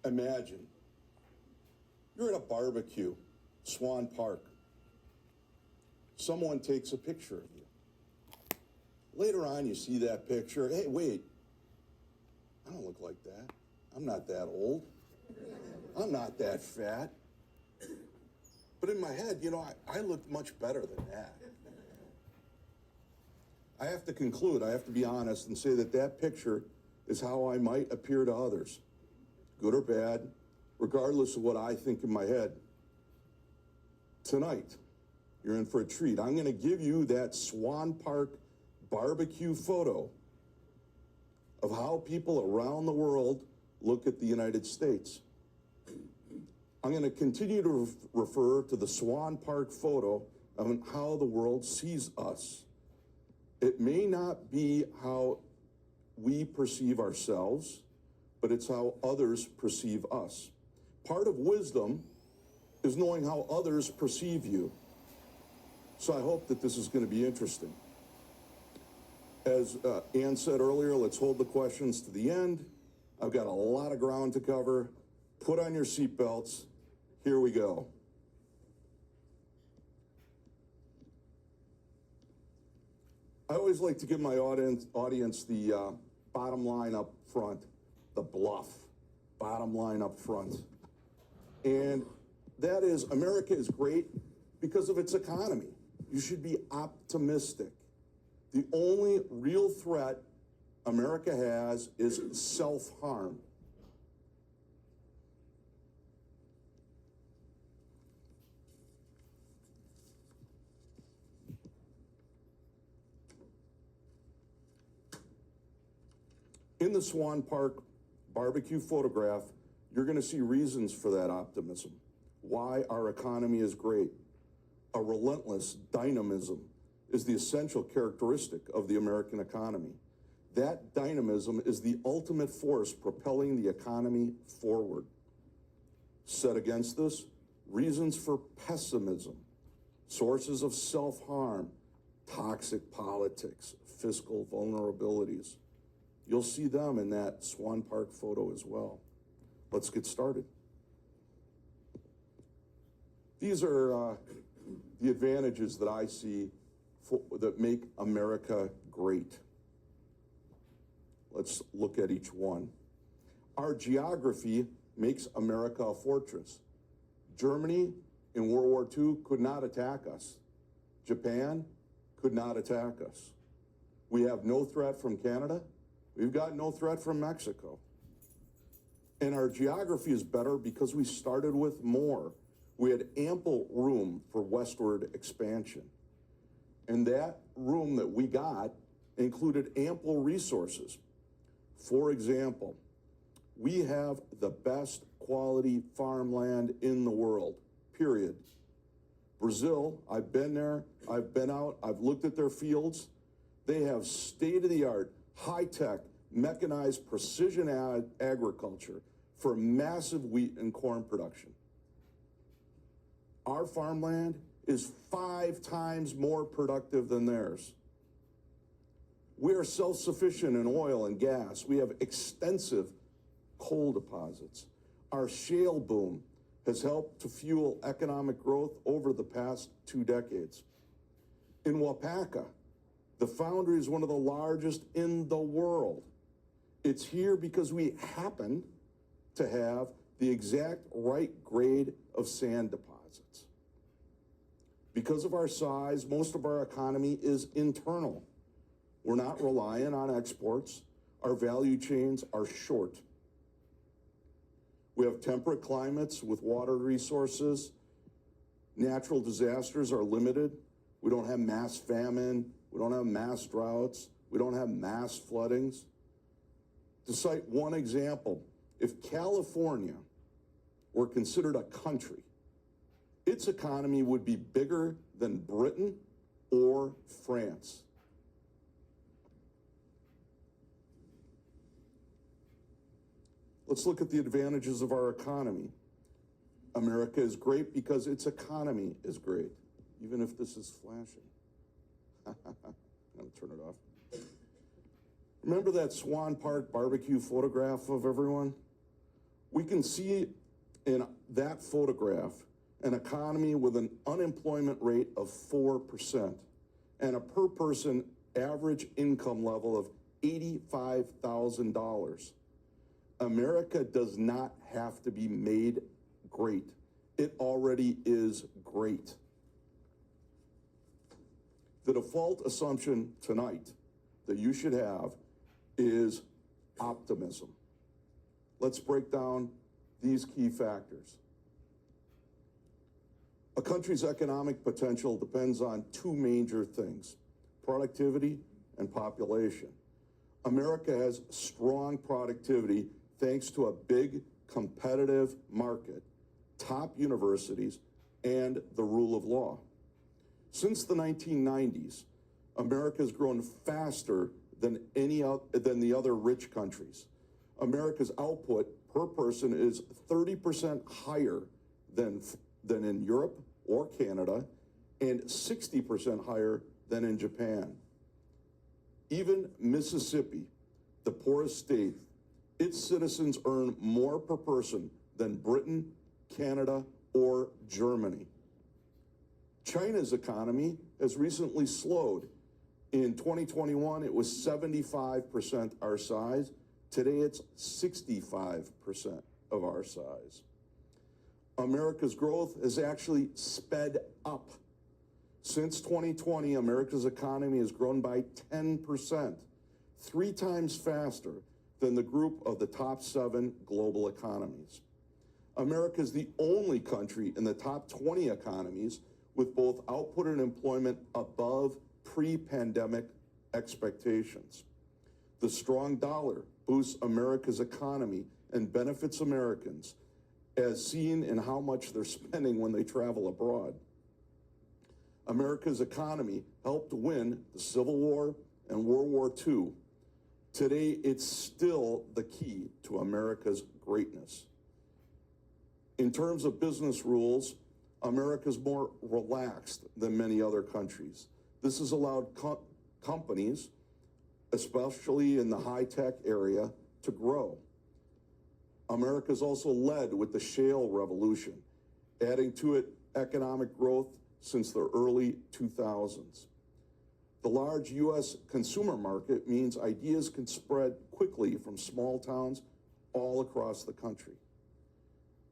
Imagine you're at a barbecue, Swan Park. Someone takes a picture of you. Later on, you see that picture. Hey, wait, I don't look like that. I'm not that old. I'm not that fat. But in my head, I looked much better than that. I have to conclude, I have to be honest and say that that picture is how I might appear to others, good or bad, regardless of what I think in my head. Tonight, you're in for a treat. I'm going to give you that Swan Park barbecue photo of how people around the world look at the United States. I'm going to continue to refer to the Swan Park photo of how the world sees us. It may not be how we perceive ourselves, but it's how others perceive us. Part of wisdom is knowing how others perceive you. So I hope that this is going to be interesting. As Ann said earlier, let's hold the questions to the end. I've got a lot of ground to cover. Put on your seatbelts. Here we go. I always like to give my audience the bottom line up front, the bluff, bottom line up front. And that is, America is great because of its economy. You should be optimistic. The only real threat America has is self-harm. In the Swan Park barbecue photograph, you're going to see reasons for that optimism, why our economy is great. A relentless dynamism is the essential characteristic of the American economy. That dynamism is the ultimate force propelling the economy forward. Set against this, reasons for pessimism, sources of self-harm, toxic politics, fiscal vulnerabilities. You'll see them in that Swan Park photo as well. Let's get started. These are the advantages that I see that make America great. Let's look at each one. Our geography makes America a fortress. Germany in World War II could not attack us. Japan could not attack us. We have no threat from Canada. We've got no threat from Mexico. And our geography is better because we started with more. We had ample room for westward expansion. And that room that we got included ample resources. For example, we have the best quality farmland in the world, period. Brazil, I've been there, I've been out, I've looked at their fields. They have state-of-the-art, high-tech, mechanized precision agriculture for massive wheat and corn production. Our farmland is 5 times more productive than theirs. We are self-sufficient in oil and gas. We have extensive coal deposits. Our shale boom has helped to fuel economic growth over the past 2 decades. In Wapaka, the foundry is one of the largest in the world. It's here because we happen to have the exact right grade of sand deposits. Because of our size, most of our economy is internal. We're not reliant on exports. Our value chains are short. We have temperate climates with water resources. Natural disasters are limited. We don't have mass famine. We don't have mass droughts. We don't have mass floodings. To cite one example, if California were considered a country, its economy would be bigger than Britain or France. Let's look at the advantages of our economy. America is great because its economy is great, even if this is flashing. I'm going to turn it off. Remember that Swan Park barbecue photograph of everyone? We can see in that photograph an economy with an unemployment rate of 4% and a per person average income level of $85,000. America does not have to be made great. It already is great. The default assumption tonight that you should have is optimism. Let's break down these key factors. A country's economic potential depends on two major things: productivity and population. America has strong productivity thanks to a big competitive market, top universities, and the rule of law. Since the 1990s, America has grown faster than the other rich countries. America's output per person is 30% higher than in Europe or Canada, and 60% higher than in Japan. Even Mississippi, the poorest state, its citizens earn more per person than Britain, Canada, or Germany. China's economy has recently slowed. In 2021, it was 75% our size. Today, it's 65% of our size. America's growth has actually sped up. Since 2020, America's economy has grown by 10%, 3 times faster than the group of the top 7 global economies. America is the only country in the top 20 economies with both output and employment above pre-pandemic expectations. The strong dollar boosts America's economy and benefits Americans, as seen in how much they're spending when they travel abroad. America's economy helped win the Civil War and World War II. Today, it's still the key to America's greatness. In terms of business rules, America's more relaxed than many other countries. This has allowed companies, especially in the high-tech area, to grow. America's also led with the shale revolution, adding to it economic growth since the early 2000s. The large U.S. consumer market means ideas can spread quickly from small towns all across the country.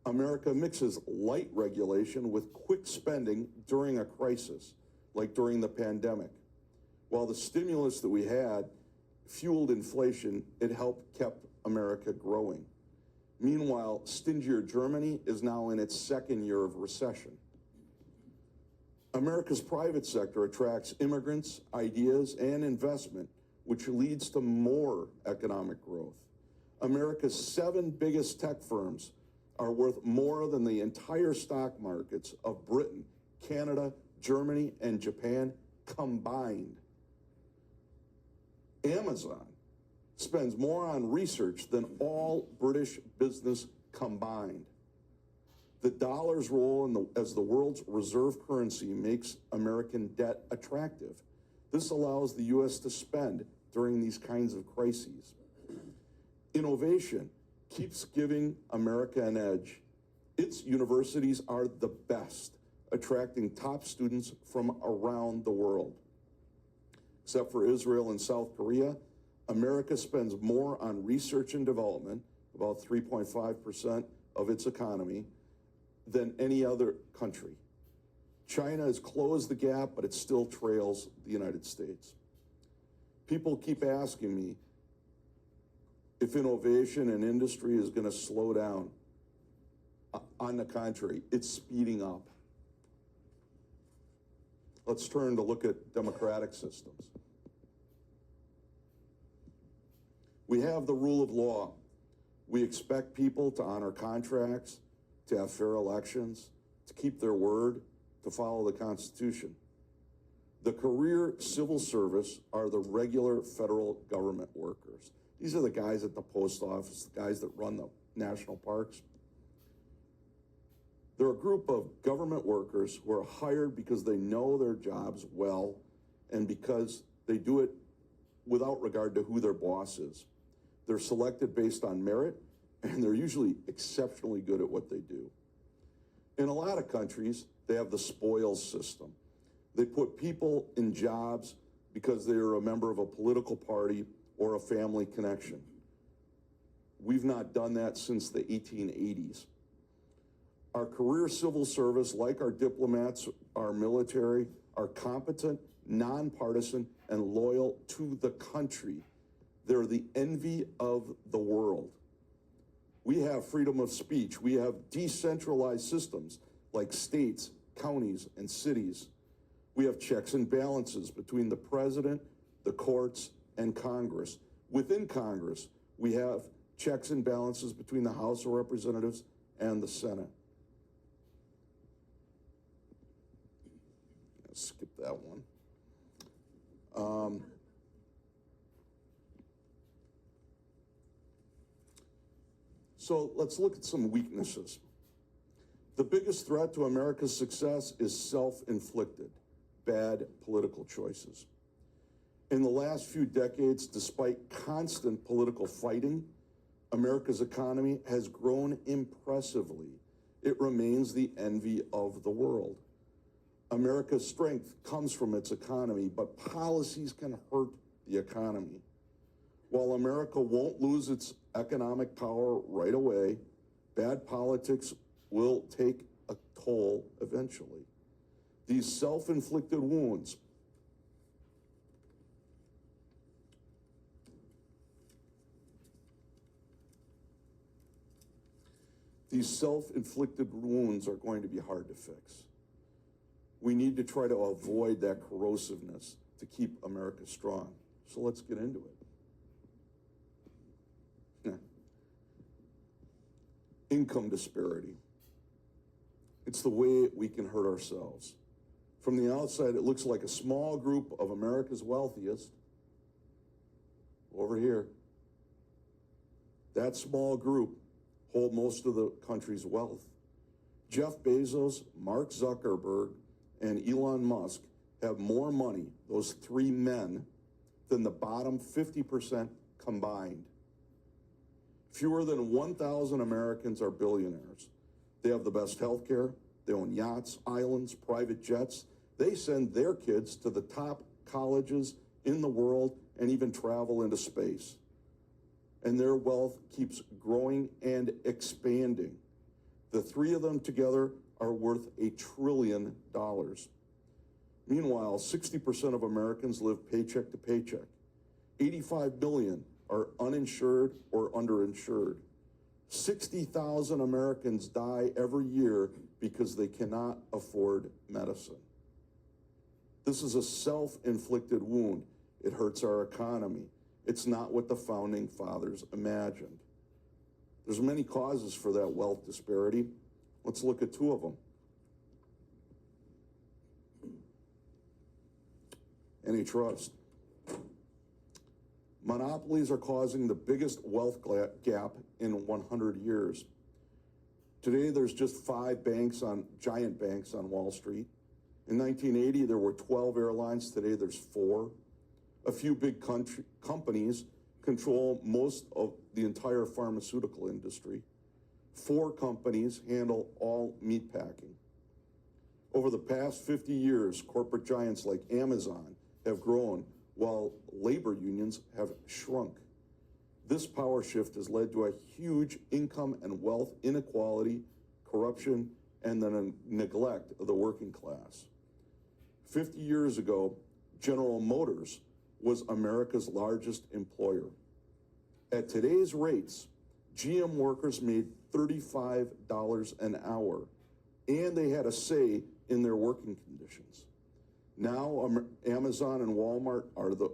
America mixes light regulation with quick spending during a crisis, like during the pandemic. While the stimulus that we had fueled inflation, it helped keep America growing. Meanwhile, stingier Germany is now in its 2nd year of recession. America's private sector attracts immigrants, ideas, and investment, which leads to more economic growth. America's 7 biggest tech firms are worth more than the entire stock markets of Britain, Canada, Germany, and Japan combined. Amazon spends more on research than all British business combined. The dollar's role as the world's reserve currency makes American debt attractive. This allows the U.S. to spend during these kinds of crises. Innovation keeps giving America an edge. Its universities are the best, attracting top students from around the world. Except for Israel and South Korea, America spends more on research and development, about 3.5% of its economy, than any other country. China has closed the gap, but it still trails the United States. People keep asking me if innovation and industry is going to slow down. On the contrary, it's speeding up. Let's turn to look at democratic systems. We have the rule of law. We expect people to honor contracts, to have fair elections, to keep their word, to follow the Constitution. The career civil service are the regular federal government workers. These are the guys at the post office, the guys that run the national parks. They're a group of government workers who are hired because they know their jobs well and because they do it without regard to who their boss is. They're selected based on merit and they're usually exceptionally good at what they do. In a lot of countries, they have the spoils system. They put people in jobs because they are a member of a political party or a family connection. We've not done that since the 1880s. Our career civil service, like our diplomats, our military, are competent, nonpartisan, and loyal to the country. They're the envy of the world. We have freedom of speech. We have decentralized systems like states, counties, and cities. We have checks and balances between the president, the courts, and Congress. Within Congress, we have checks and balances between the House of Representatives and the Senate. Skip that one. So let's look at some weaknesses. The biggest threat to America's success is self-inflicted, bad political choices. In the last few decades, despite constant political fighting, America's economy has grown impressively. It remains the envy of the world. America's strength comes from its economy, but policies can hurt the economy. While America won't lose its economic power right away, bad politics will take a toll eventually. These self-inflicted wounds are going to be hard to fix. We need to try to avoid that corrosiveness to keep America strong. So let's get into it. Income disparity. It's the way we can hurt ourselves. From the outside, it looks like a small group of America's wealthiest. Over here. That small group hold most of the country's wealth. Jeff Bezos, Mark Zuckerberg, and Elon Musk have more money, those three men, than the bottom 50% combined. Fewer than 1,000 Americans are billionaires. They have the best health care. They own yachts, islands, private jets. They send their kids to the top colleges in the world and even travel into space. And their wealth keeps growing and expanding. The three of them together are worth $1 trillion. Meanwhile, 60% of Americans live paycheck to paycheck. 85 million are uninsured or underinsured. 60,000 Americans die every year because they cannot afford medicine. This is a self-inflicted wound. It hurts our economy. It's not what the founding fathers imagined. There's many causes for that wealth disparity. Let's look at two of them. Antitrust. Monopolies are causing the biggest wealth gap in 100 years. Today, there's just 5 giant banks on Wall Street. In 1980, there were 12 airlines. Today, there's 4. A few big companies control most of the entire pharmaceutical industry. 4 companies handle all meatpacking. Over the past 50 years, corporate giants like Amazon have grown while labor unions have shrunk. This power shift has led to a huge income and wealth inequality, corruption, and the neglect of the working class. 50 years ago, General Motors was America's largest employer. At today's rates, GM workers made $35 an hour, and they had a say in their working conditions. Now, Amazon and Walmart are the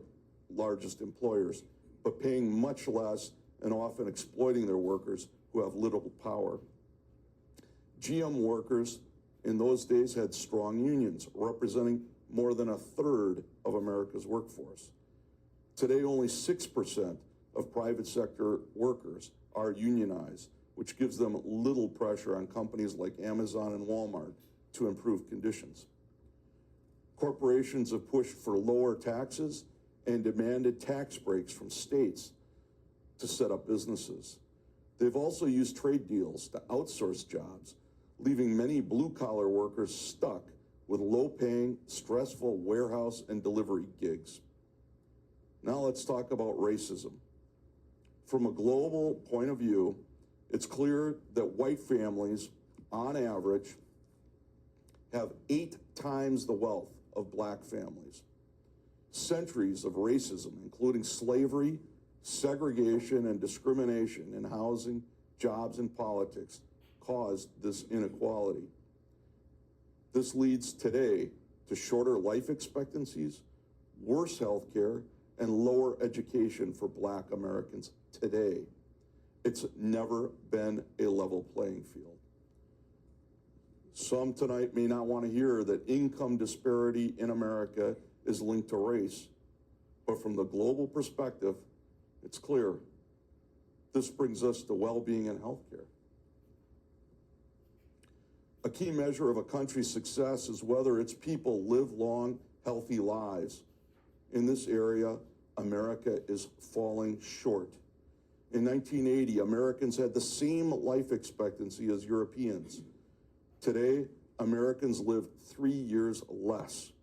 largest employers, but paying much less and often exploiting their workers who have little power. GM workers in those days had strong unions, representing more than 1/3 of America's workforce. Today, only 6% of private sector workers are unionized, which gives them little pressure on companies like Amazon and Walmart to improve conditions. Corporations have pushed for lower taxes and demanded tax breaks from states to set up businesses. They've also used trade deals to outsource jobs, leaving many blue-collar workers stuck with low-paying, stressful warehouse and delivery gigs. Now let's talk about racism. From a global point of view, it's clear that white families, on average, have 8 times the wealth of black families. Centuries of racism, including slavery, segregation, and discrimination in housing, jobs, and politics, caused this inequality. This leads today to shorter life expectancies, worse health care, and lower education for black Americans today. It's never been a level playing field. Some tonight may not want to hear that income disparity in America is linked to race, but from the global perspective, it's clear. This brings us to well-being and healthcare. A key measure of a country's success is whether its people live long, healthy lives. In this area, America is falling short. In 1980, Americans had the same life expectancy as Europeans. Today, Americans live 3 years less.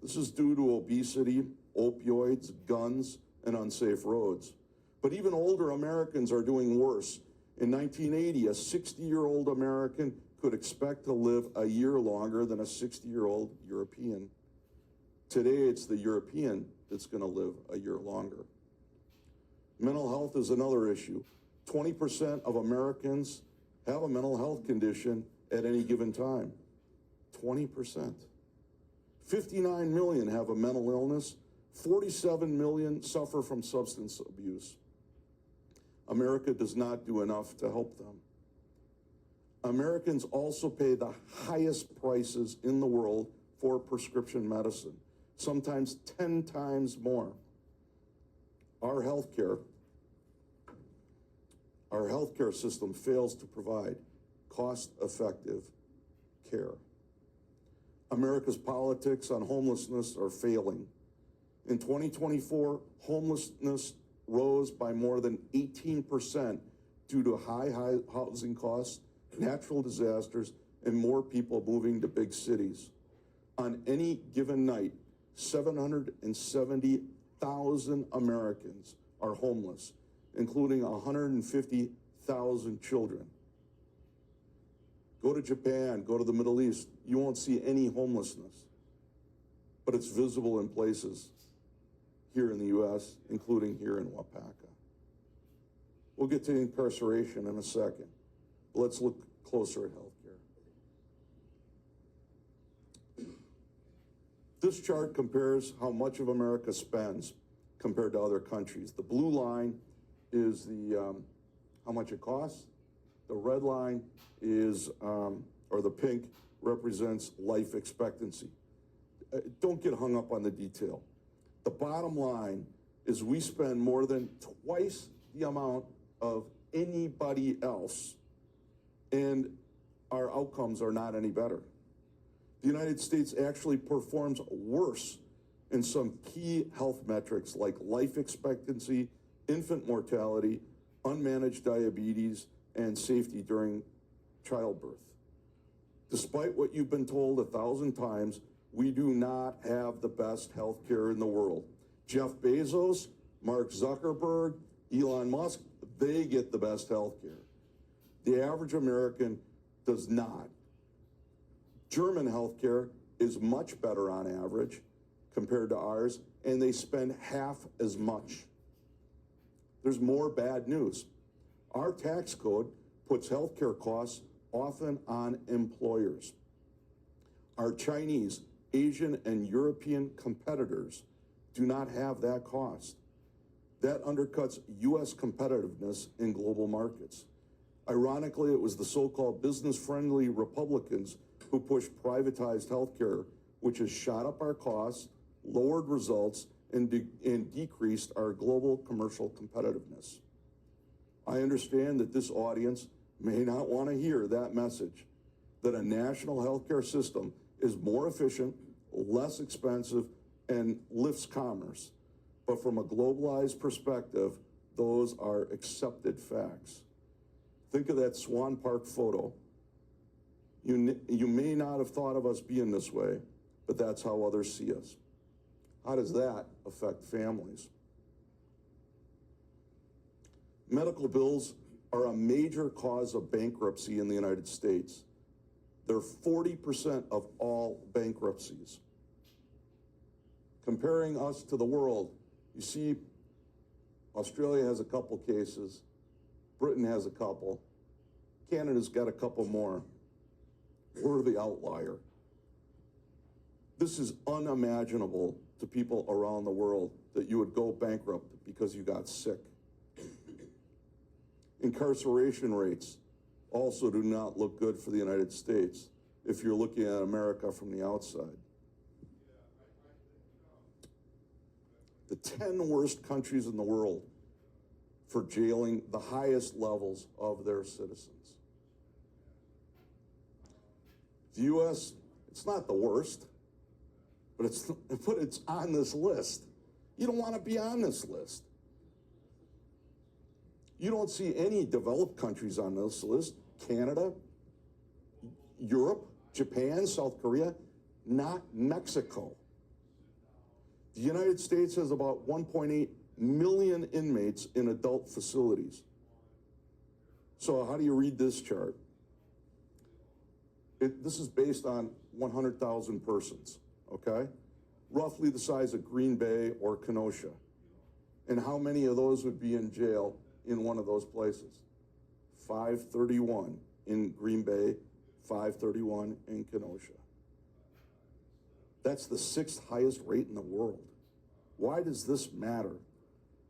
This is due to obesity, opioids, guns, and unsafe roads. But even older Americans are doing worse. In 1980, a 60-year-old American could expect to live a year longer than a 60-year-old European. Today, it's the European that's going to live a year longer. Mental health is another issue. 20% of Americans have a mental health condition at any given time. 20%. 59 million have a mental illness. 47 million suffer from substance abuse. America does not do enough to help them. Americans also pay the highest prices in the world for prescription medicine, sometimes 10 times more. Our healthcare system fails to provide cost-effective care. America's politics on homelessness are failing. In 2024, homelessness rose by more than 18% due to high housing costs, natural disasters, and more people moving to big cities. On any given night, 770,000 Americans are homeless, including 150,000 children. Go to Japan, go to the Middle East, you won't see any homelessness, but it's visible in places here in the U.S., including here in Wapaka. We'll get to incarceration in a second, but let's look closer at healthcare. This chart compares how much of America spends compared to other countries. The blue line is how much it costs. The red line is, or the pink, represents life expectancy. Don't get hung up on the detail. The bottom line is we spend more than twice the amount of anybody else, and our outcomes are not any better. The United States actually performs worse in some key health metrics like life expectancy, infant mortality, unmanaged diabetes, and safety during childbirth. Despite what you've been told 1,000 times, we do not have the best health care in the world. Jeff Bezos, Mark Zuckerberg, Elon Musk, they get the best health care. The average American does not. German health care is much better on average compared to ours, and they spend half as much. There's more bad news. Our tax code puts healthcare costs often on employers. Our Chinese, Asian, and European competitors do not have that cost. That undercuts U.S. competitiveness in global markets. Ironically, it was the so-called business-friendly Republicans who pushed privatized healthcare, which has shot up our costs, lowered results, and decreased our global commercial competitiveness. I understand that this audience may not want to hear that message, that a national healthcare system is more efficient, less expensive, and lifts commerce. But from a globalized perspective, Those are accepted facts. Think of that Swan Park photo. You may not have thought of us being this way, but that's how others see us. How does that affect families? Medical bills are a major cause of bankruptcy in the United States. They're 40% of all bankruptcies. Comparing us to the world, you see Australia has a couple cases, Britain has a couple, Canada's got a couple more. We're the outlier. This is unimaginable to people around the world that you would go bankrupt because you got sick. Incarceration rates also do not look good for the United States if you're looking at America from the outside. The 10 worst countries in the world for jailing the highest levels of their citizens. The U.S., it's not the worst, but it's on this list. You don't want to be on this list. You don't see any developed countries on this list. Canada, Europe, Japan, South Korea, not Mexico. The United States has about 1.8 million inmates in adult facilities. So how do you read this chart? This is based on 100,000 persons, okay? Roughly the size of Green Bay or Kenosha. And how many of those would be in jail in one of those places? 531 in Green Bay, 531 in Kenosha. That's the 6th highest rate in the world. Why does this matter?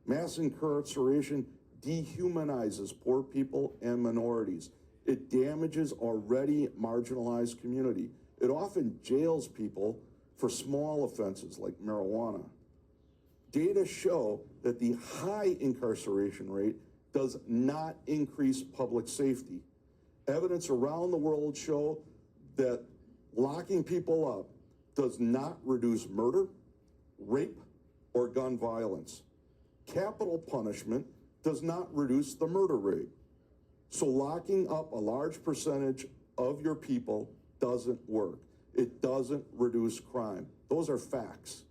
Mass incarceration dehumanizes poor people and minorities. It damages already marginalized community. It often jails people for small offenses like marijuana. Data show that the high incarceration rate does not increase public safety. Evidence around the world show that locking people up does not reduce murder, rape, or gun violence. Capital punishment does not reduce the murder rate. So locking up a large percentage of your people doesn't work. It doesn't reduce crime. Those are facts.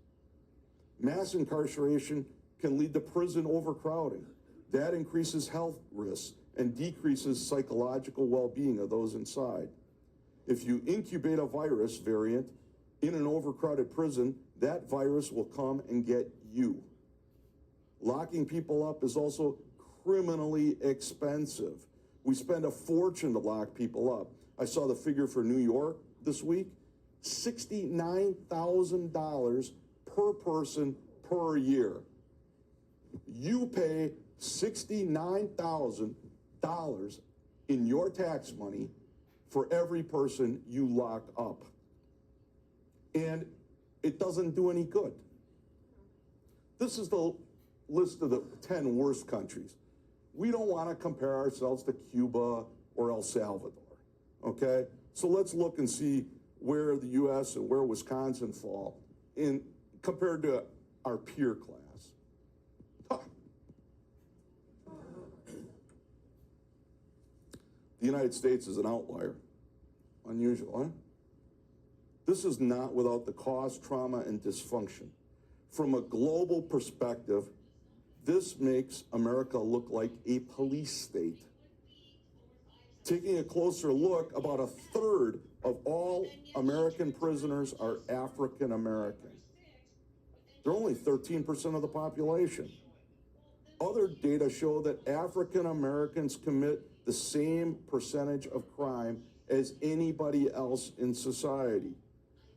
Mass incarceration can lead to prison overcrowding. That increases health risks and decreases psychological well-being of those inside. If you incubate a virus variant in an overcrowded prison, that virus will come and get you. Locking people up is also criminally expensive. We spend a fortune to lock people up. I saw the figure for New York this week, $69,000 per person per year. You pay $69,000 in your tax money for every person you lock up. And it doesn't do any good. This is the list of the 10 worst countries. We don't want to compare ourselves to Cuba or El Salvador, okay? So let's look and see where the U.S. and where Wisconsin fall in compared to our peer class. The United States is an outlier. Unusual, huh? This is not without the cost, trauma, and dysfunction. From a global perspective, this makes America look like a police state. Taking a closer look, about a third of all American prisoners are African American. They're only 13% of the population. Other data show that African Americans commit the same percentage of crime as anybody else in society.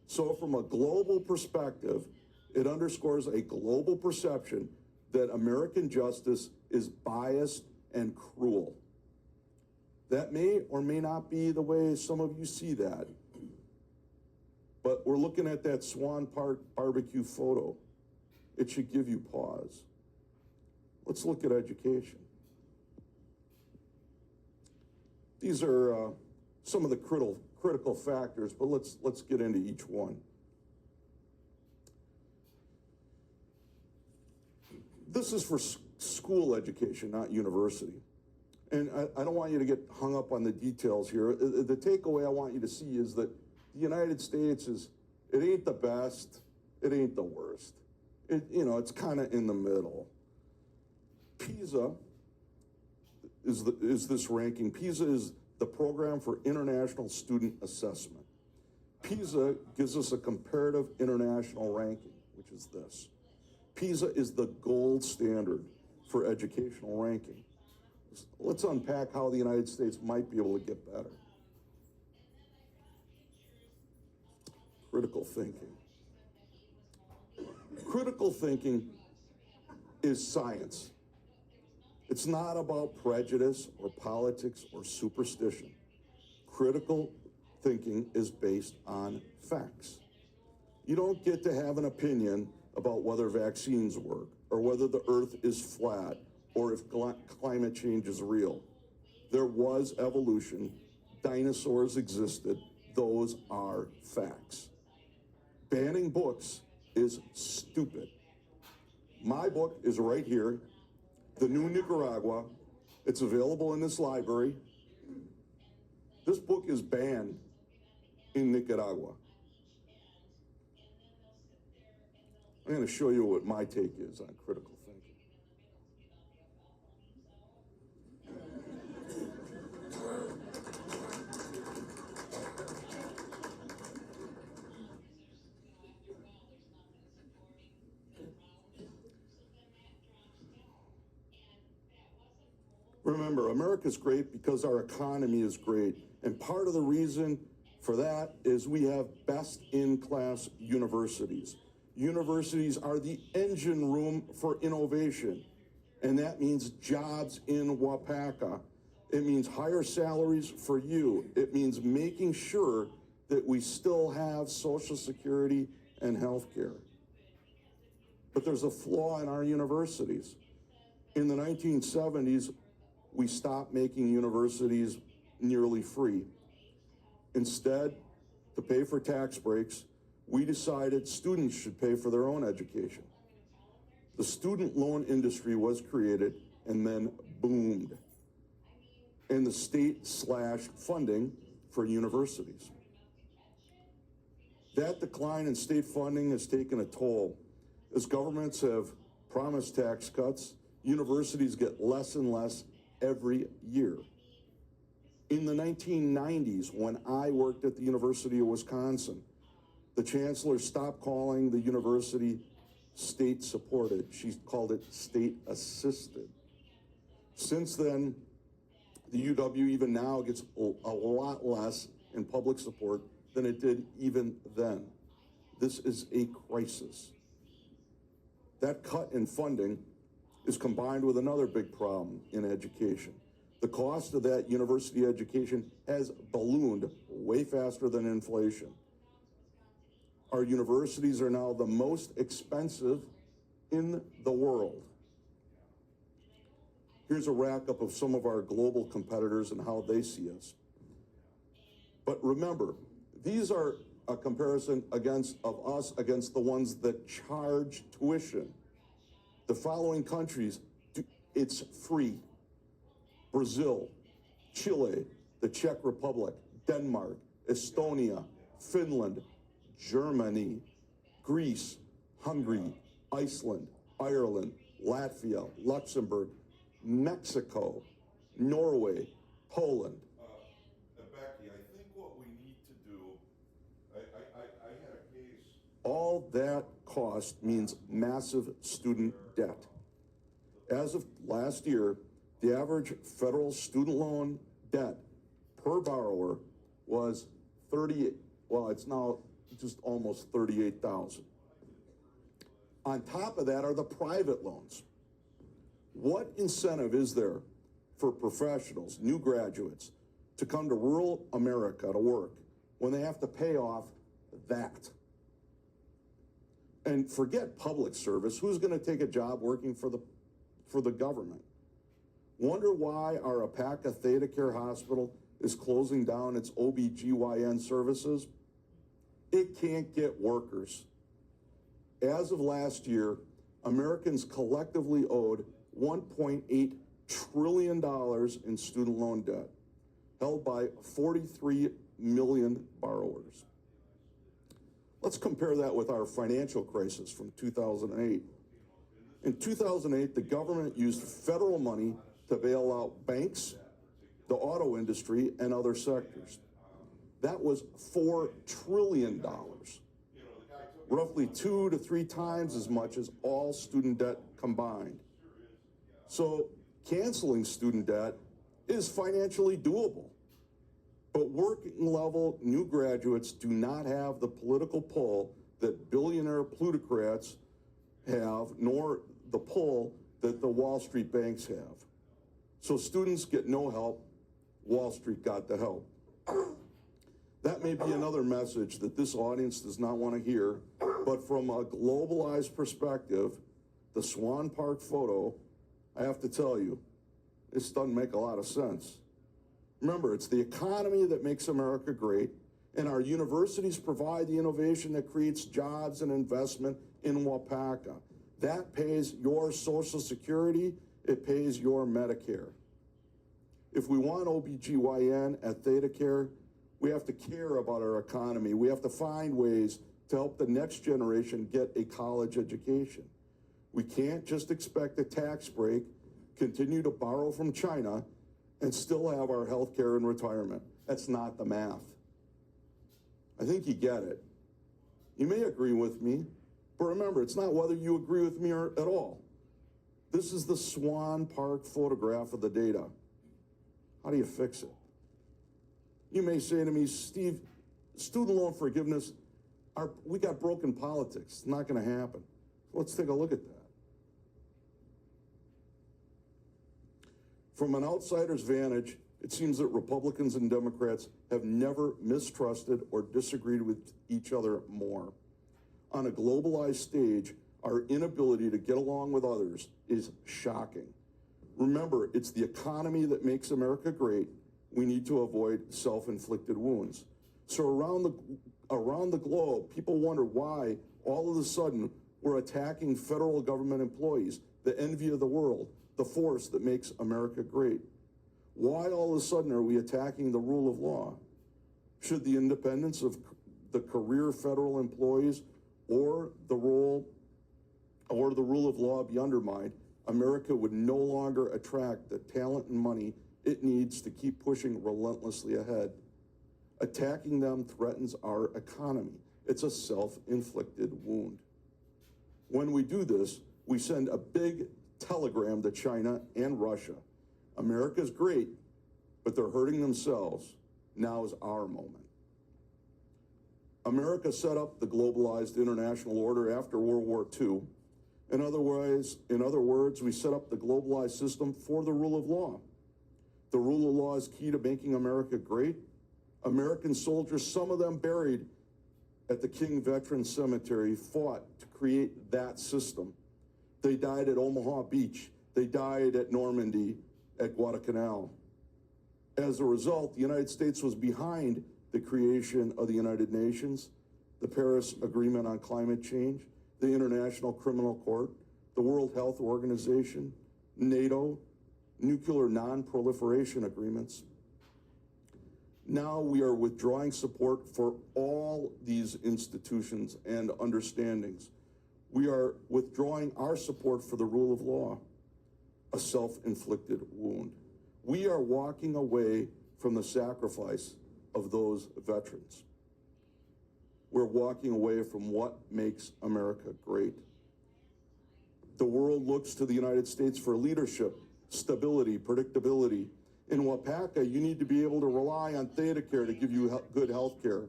So from a global perspective, it underscores a global perception that American justice is biased and cruel. That may or may not be the way some of you see that. But we're looking at that Swan Park barbecue photo. It should give you pause. Let's look at education. These are some of the critical factors, but let's get into each one. This is for school education, not university. And I don't want you to get hung up on the details here. The takeaway I want you to see is that the United States it ain't the best, it ain't the worst. It's kind of in the middle. PISA is this ranking. PISA is the Program for International Student Assessment. PISA gives us a comparative international ranking, which is this. PISA is the gold standard for educational ranking. Let's unpack how the United States might be able to get better. Critical thinking. Critical thinking is science. It's not about prejudice or politics or superstition. Critical thinking is based on facts. You don't get to have an opinion about whether vaccines work or whether the earth is flat or if climate change is real. There was evolution. Dinosaurs existed. Those are facts. Banning books is stupid. My book is right here, The New Nicaragua. It's available in this library. This book is banned in Nicaragua. I'm going to show you what my take is on critical thinking. Remember, America's great because our economy is great. And part of the reason for that is we have best-in-class universities. Universities are the engine room for innovation. And that means jobs in Wapaka. It means higher salaries for you. It means making sure that we still have Social Security and health care. But there's a flaw in our universities. In the 1970s, we stopped making universities nearly free. Instead, to pay for tax breaks, we decided students should pay for their own education. The student loan industry was created and then boomed. And the state slashed funding for universities. That decline in state funding has taken a toll. As governments have promised tax cuts, universities get less and less every year. In the 1990s, when I worked at the University of Wisconsin, the chancellor stopped calling the university state-supported. She called it state-assisted. Since then, the UW even now gets a lot less in public support than it did even then. This is a crisis. That cut in funding is combined with another big problem in education. The cost of that university education has ballooned way faster than inflation. Our universities are now the most expensive in the world. Here's a rack-up of some of our global competitors and how they see us. But remember, these are a comparison of us against the ones that charge tuition. The following countries, it's free. Brazil, Chile, the Czech Republic, Denmark, Estonia, Finland, Germany, Greece, Hungary, Iceland, Ireland, Latvia, Luxembourg, Mexico, Norway, Poland. Becky, I think what we need to do, I had a case. All that cost means massive student debt. As of last year, the average federal student loan debt per borrower was it's now just almost $38,000. On top of that are the private loans. What incentive is there for professionals, new graduates, to come to rural America to work when they have to pay off that? And forget public service. Who's going to take a job working for the government? Wonder why our Apaka Theta Care Hospital is closing down its OB/GYN services? It can't get workers. As of last year, Americans collectively owed $1.8 trillion in student loan debt, held by 43 million borrowers. Let's compare that with our financial crisis from 2008. In 2008, the government used federal money to bail out banks, the auto industry, and other sectors. That was $4 trillion, roughly 2 to 3 times as much as all student debt combined. So canceling student debt is financially doable, but working level new graduates do not have the political pull that billionaire plutocrats have, nor the pull that the Wall Street banks have. So students get no help, Wall Street got the help. That may be another message that this audience does not want to hear, but from a globalized perspective, the Swan Park photo, I have to tell you, this doesn't make a lot of sense. Remember, it's the economy that makes America great, and our universities provide the innovation that creates jobs and investment in Wapaka. That pays your Social Security, it pays your Medicare. If we want OBGYN at ThedaCare, we have to care about our economy. We have to find ways to help the next generation get a college education. We can't just expect a tax break, continue to borrow from China, and still have our health care and retirement. That's not the math. I think you get it. You may agree with me, but remember, it's not whether you agree with me or at all. This is the Swan Park photograph of the data. How do you fix it? You may say to me, Steve, student loan forgiveness, we got broken politics. It's not going to happen. Let's take a look at that. From an outsider's vantage, it seems that Republicans and Democrats have never mistrusted or disagreed with each other more. On a globalized stage, our inability to get along with others is shocking. Remember, it's the economy that makes America great. We need to avoid self-inflicted wounds. So around the globe, people wonder why all of a sudden we're attacking federal government employees, the envy of the world, the force that makes America great. Why all of a sudden are we attacking the rule of law? Should the independence of the career federal employees or the rule of law be undermined, America would no longer attract the talent and money it needs to keep pushing relentlessly ahead. Attacking them threatens our economy. It's a self-inflicted wound. When we do this, we send a big telegram to China and Russia. America's great, but they're hurting themselves. Now is our moment. America set up the globalized international order after World War II. In other words, we set up the globalized system for the rule of law. The rule of law is key to making America great. American soldiers, some of them buried at the King Veterans Cemetery, fought to create that system. They died at Omaha Beach. They died at Normandy, at Guadalcanal. As a result, the United States was behind the creation of the United Nations, the Paris Agreement on Climate Change, the International Criminal Court, the World Health Organization, NATO, nuclear non-proliferation agreements. Now we are withdrawing support for all these institutions and understandings. We are withdrawing our support for the rule of law, a self-inflicted wound. We are walking away from the sacrifice of those veterans. We're walking away from what makes America great. The world looks to the United States for leadership, stability, predictability. In Wapaka, you need to be able to rely on ThedaCare to give you good health care.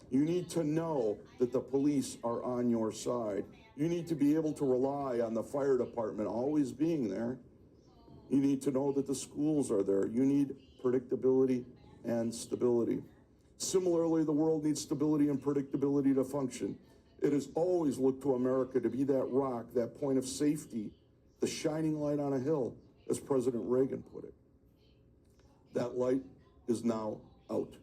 You need to know that the police are on your side. You need to be able to rely on the fire department always being there. You need to know that the schools are there. You need predictability and stability. Similarly, the world needs stability and predictability to function. It has always looked to America to be that rock, that point of safety, the shining light on a hill, as President Reagan put it. That light is now out.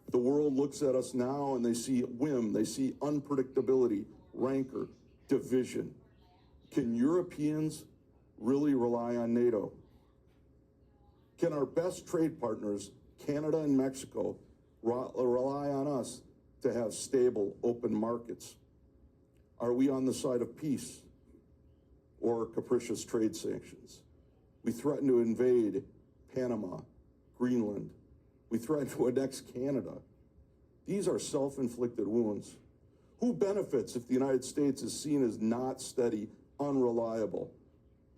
The world looks at us now and they see whim, they see unpredictability, rancor, division. Can Europeans really rely on NATO? Can our best trade partners, Canada and Mexico, rely on us to have stable, open markets? Are we on the side of peace or capricious trade sanctions? We threaten to invade Panama, Greenland. We threaten to annex Canada. These are self-inflicted wounds. Who benefits if the United States is seen as not steady, unreliable?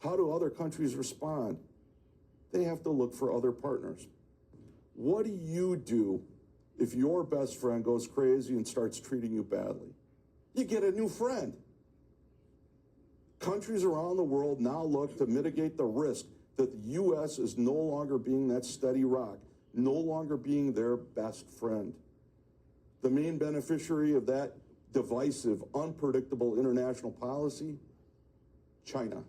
How do other countries respond? They have to look for other partners. What do you do if your best friend goes crazy and starts treating you badly? You get a new friend. Countries around the world now look to mitigate the risk that the U.S. is no longer being that steady rock, no longer being their best friend. The main beneficiary of that divisive, unpredictable international policy? China.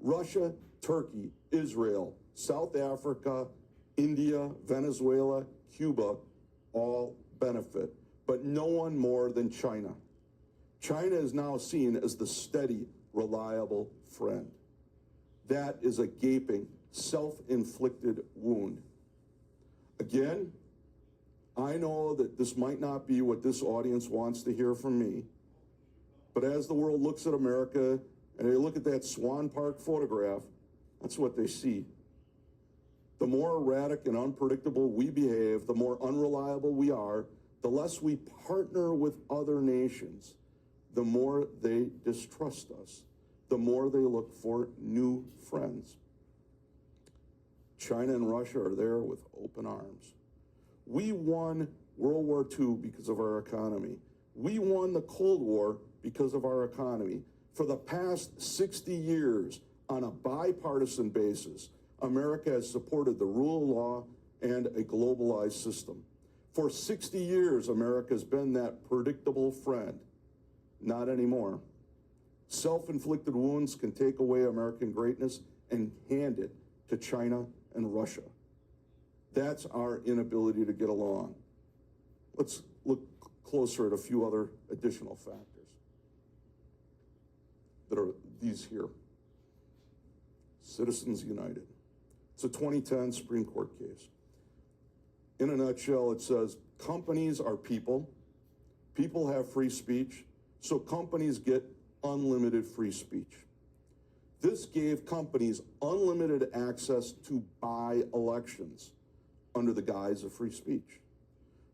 Russia, Turkey, Israel, South Africa, India, Venezuela, Cuba all benefit, but no one more than China. China is now seen as the steady, reliable friend. That is a gaping, self-inflicted wound. Again, I know that this might not be what this audience wants to hear from me, but as the world looks at America and they look at that Swan Park photograph, that's what they see. The more erratic and unpredictable we behave, the more unreliable we are, the less we partner with other nations, the more they distrust us, the more they look for new friends. China and Russia are there with open arms. We won World War II because of our economy. We won the Cold War because of our economy. For the past 60 years, on a bipartisan basis, America has supported the rule of law and a globalized system. For 60 years, America has been that predictable friend. Not anymore. Self-inflicted wounds can take away American greatness and hand it to China and Russia. That's our inability to get along. Let's look closer at a few other additional factors that are these here. Citizens United. It's a 2010 Supreme Court case. In a nutshell, it says companies are people. People have free speech, so companies get unlimited free speech. This gave companies unlimited access to buy elections under the guise of free speech.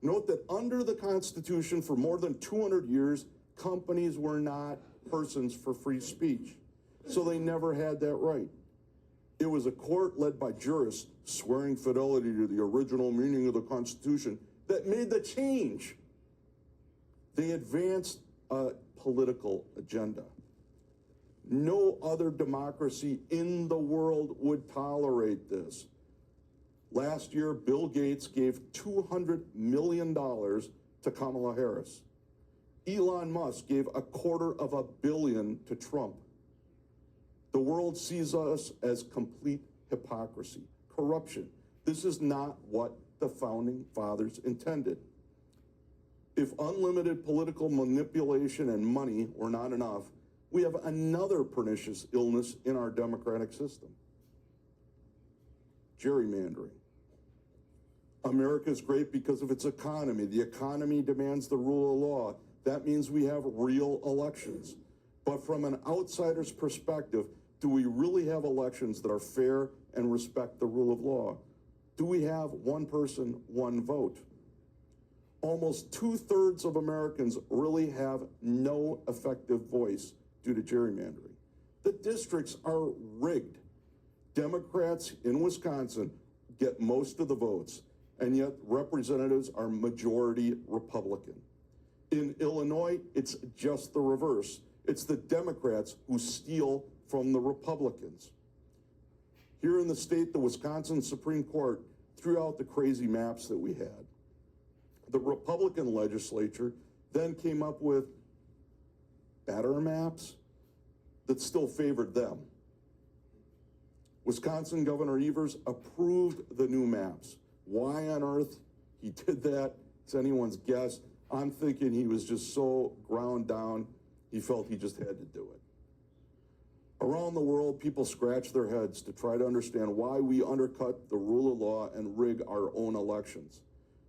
Note that under the Constitution for more than 200 years, companies were not persons for free speech, so they never had that right. It was a court led by jurists swearing fidelity to the original meaning of the Constitution that made the change. They advanced a political agenda. No other democracy in the world would tolerate this. Last year, Bill Gates gave $200 million to Kamala Harris. Elon Musk gave $250 million to Trump. The world sees us as complete hypocrisy, corruption. This is not what the founding fathers intended. If unlimited political manipulation and money were not enough, we have another pernicious illness in our democratic system: gerrymandering. America is great because of its economy. The economy demands the rule of law. That means we have real elections. But from an outsider's perspective, do we really have elections that are fair and respect the rule of law? Do we have one person, one vote? Almost 2/3 of Americans really have no effective voice due to gerrymandering. The districts are rigged. Democrats in Wisconsin get most of the votes, and yet representatives are majority Republican. In Illinois, it's just the reverse. It's the Democrats who steal from the Republicans. Here in the state, the Wisconsin Supreme Court threw out the crazy maps that we had. The Republican legislature then came up with better maps that still favored them. Wisconsin Governor Evers approved the new maps. Why on earth he did that, it's anyone's guess. I'm thinking he was just so ground down, he felt he just had to do it. Around the world, people scratch their heads to try to understand why we undercut the rule of law and rig our own elections.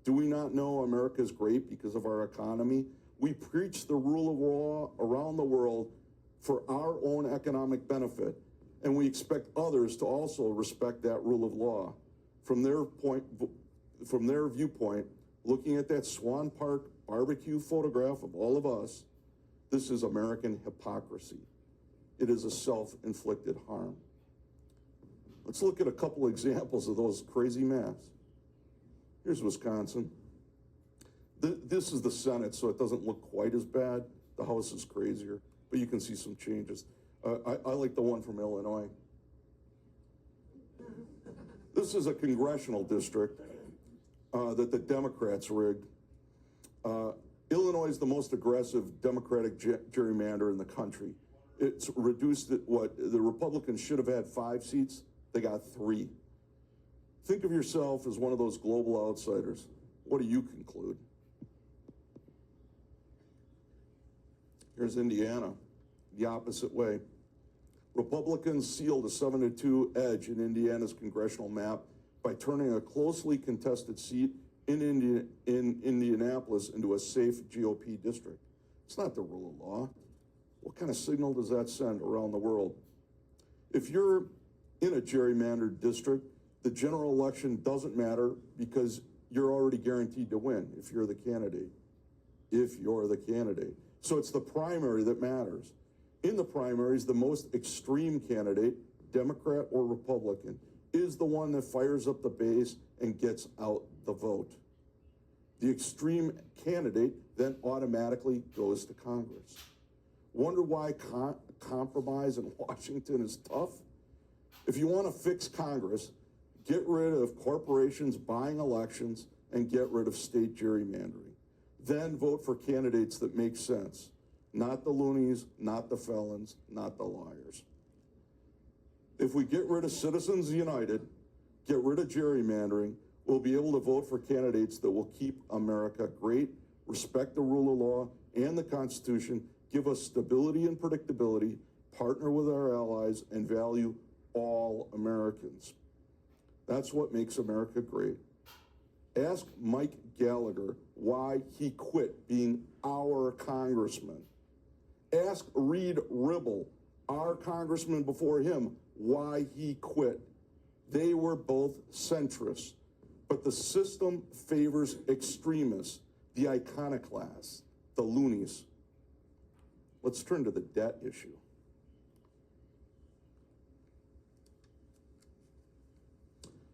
Do we not know America is great because of our economy? We preach the rule of law around the world for our own economic benefit, and we expect others to also respect that rule of law. From their viewpoint, looking at that Swan Park barbecue photograph of all of us, this is American hypocrisy. It is a self-inflicted harm. Let's look at a couple examples of those crazy maps. Here's Wisconsin. This is the Senate, so it doesn't look quite as bad. The House is crazier, but you can see some changes. I like the one from Illinois. This is a congressional district that the Democrats rigged. Illinois is the most aggressive Democratic gerrymander in the country. It's reduced what the Republicans should have had 5 seats. They got 3. Think of yourself as one of those global outsiders. What do you conclude? Here's Indiana, the opposite way. Republicans sealed a 7-2 edge in Indiana's congressional map by turning a closely contested seat in Indianapolis into a safe GOP district. It's not the rule of law. What kind of signal does that send around the world? If you're in a gerrymandered district, the general election doesn't matter because you're already guaranteed to win if you're the candidate. So it's the primary that matters. In the primaries, the most extreme candidate, Democrat or Republican, is the one that fires up the base and gets out the vote. The extreme candidate then automatically goes to Congress. Wonder why compromise in Washington is tough? If you want to fix Congress, get rid of corporations buying elections and get rid of state gerrymandering. Then vote for candidates that make sense. Not the loonies, not the felons, not the liars. If we get rid of Citizens United, get rid of gerrymandering, we'll be able to vote for candidates that will keep America great, respect the rule of law and the Constitution, give us stability and predictability, partner with our allies, and value all Americans. That's what makes America great. Ask Mike Gallagher why he quit being our congressman. Ask Reed Ribble, our congressman before him, why he quit. They were both centrists, but the system favors extremists, the iconoclasts, the loonies. Let's turn to the debt issue.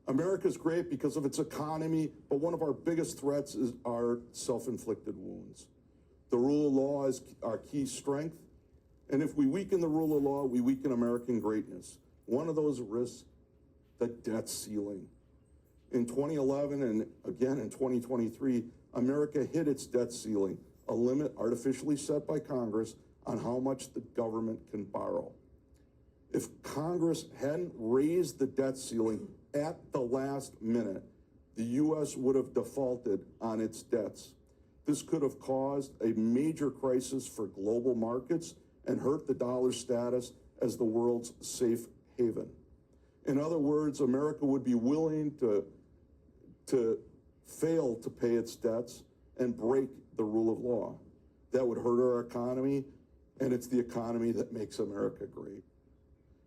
America's great because of its economy, but one of our biggest threats is our self-inflicted wounds. The rule of law is our key strength, and if we weaken the rule of law, we weaken American greatness. One of those risks, the debt ceiling. In 2011 and again in 2023, America hit its debt ceiling, a limit artificially set by Congress on how much the government can borrow. If Congress hadn't raised the debt ceiling at the last minute, the U.S. would have defaulted on its debts. This could have caused a major crisis for global markets and hurt the dollar's status as the world's safe haven. In other words, America would be willing to fail to pay its debts and break the rule of law. That would hurt our economy, and it's the economy that makes America great.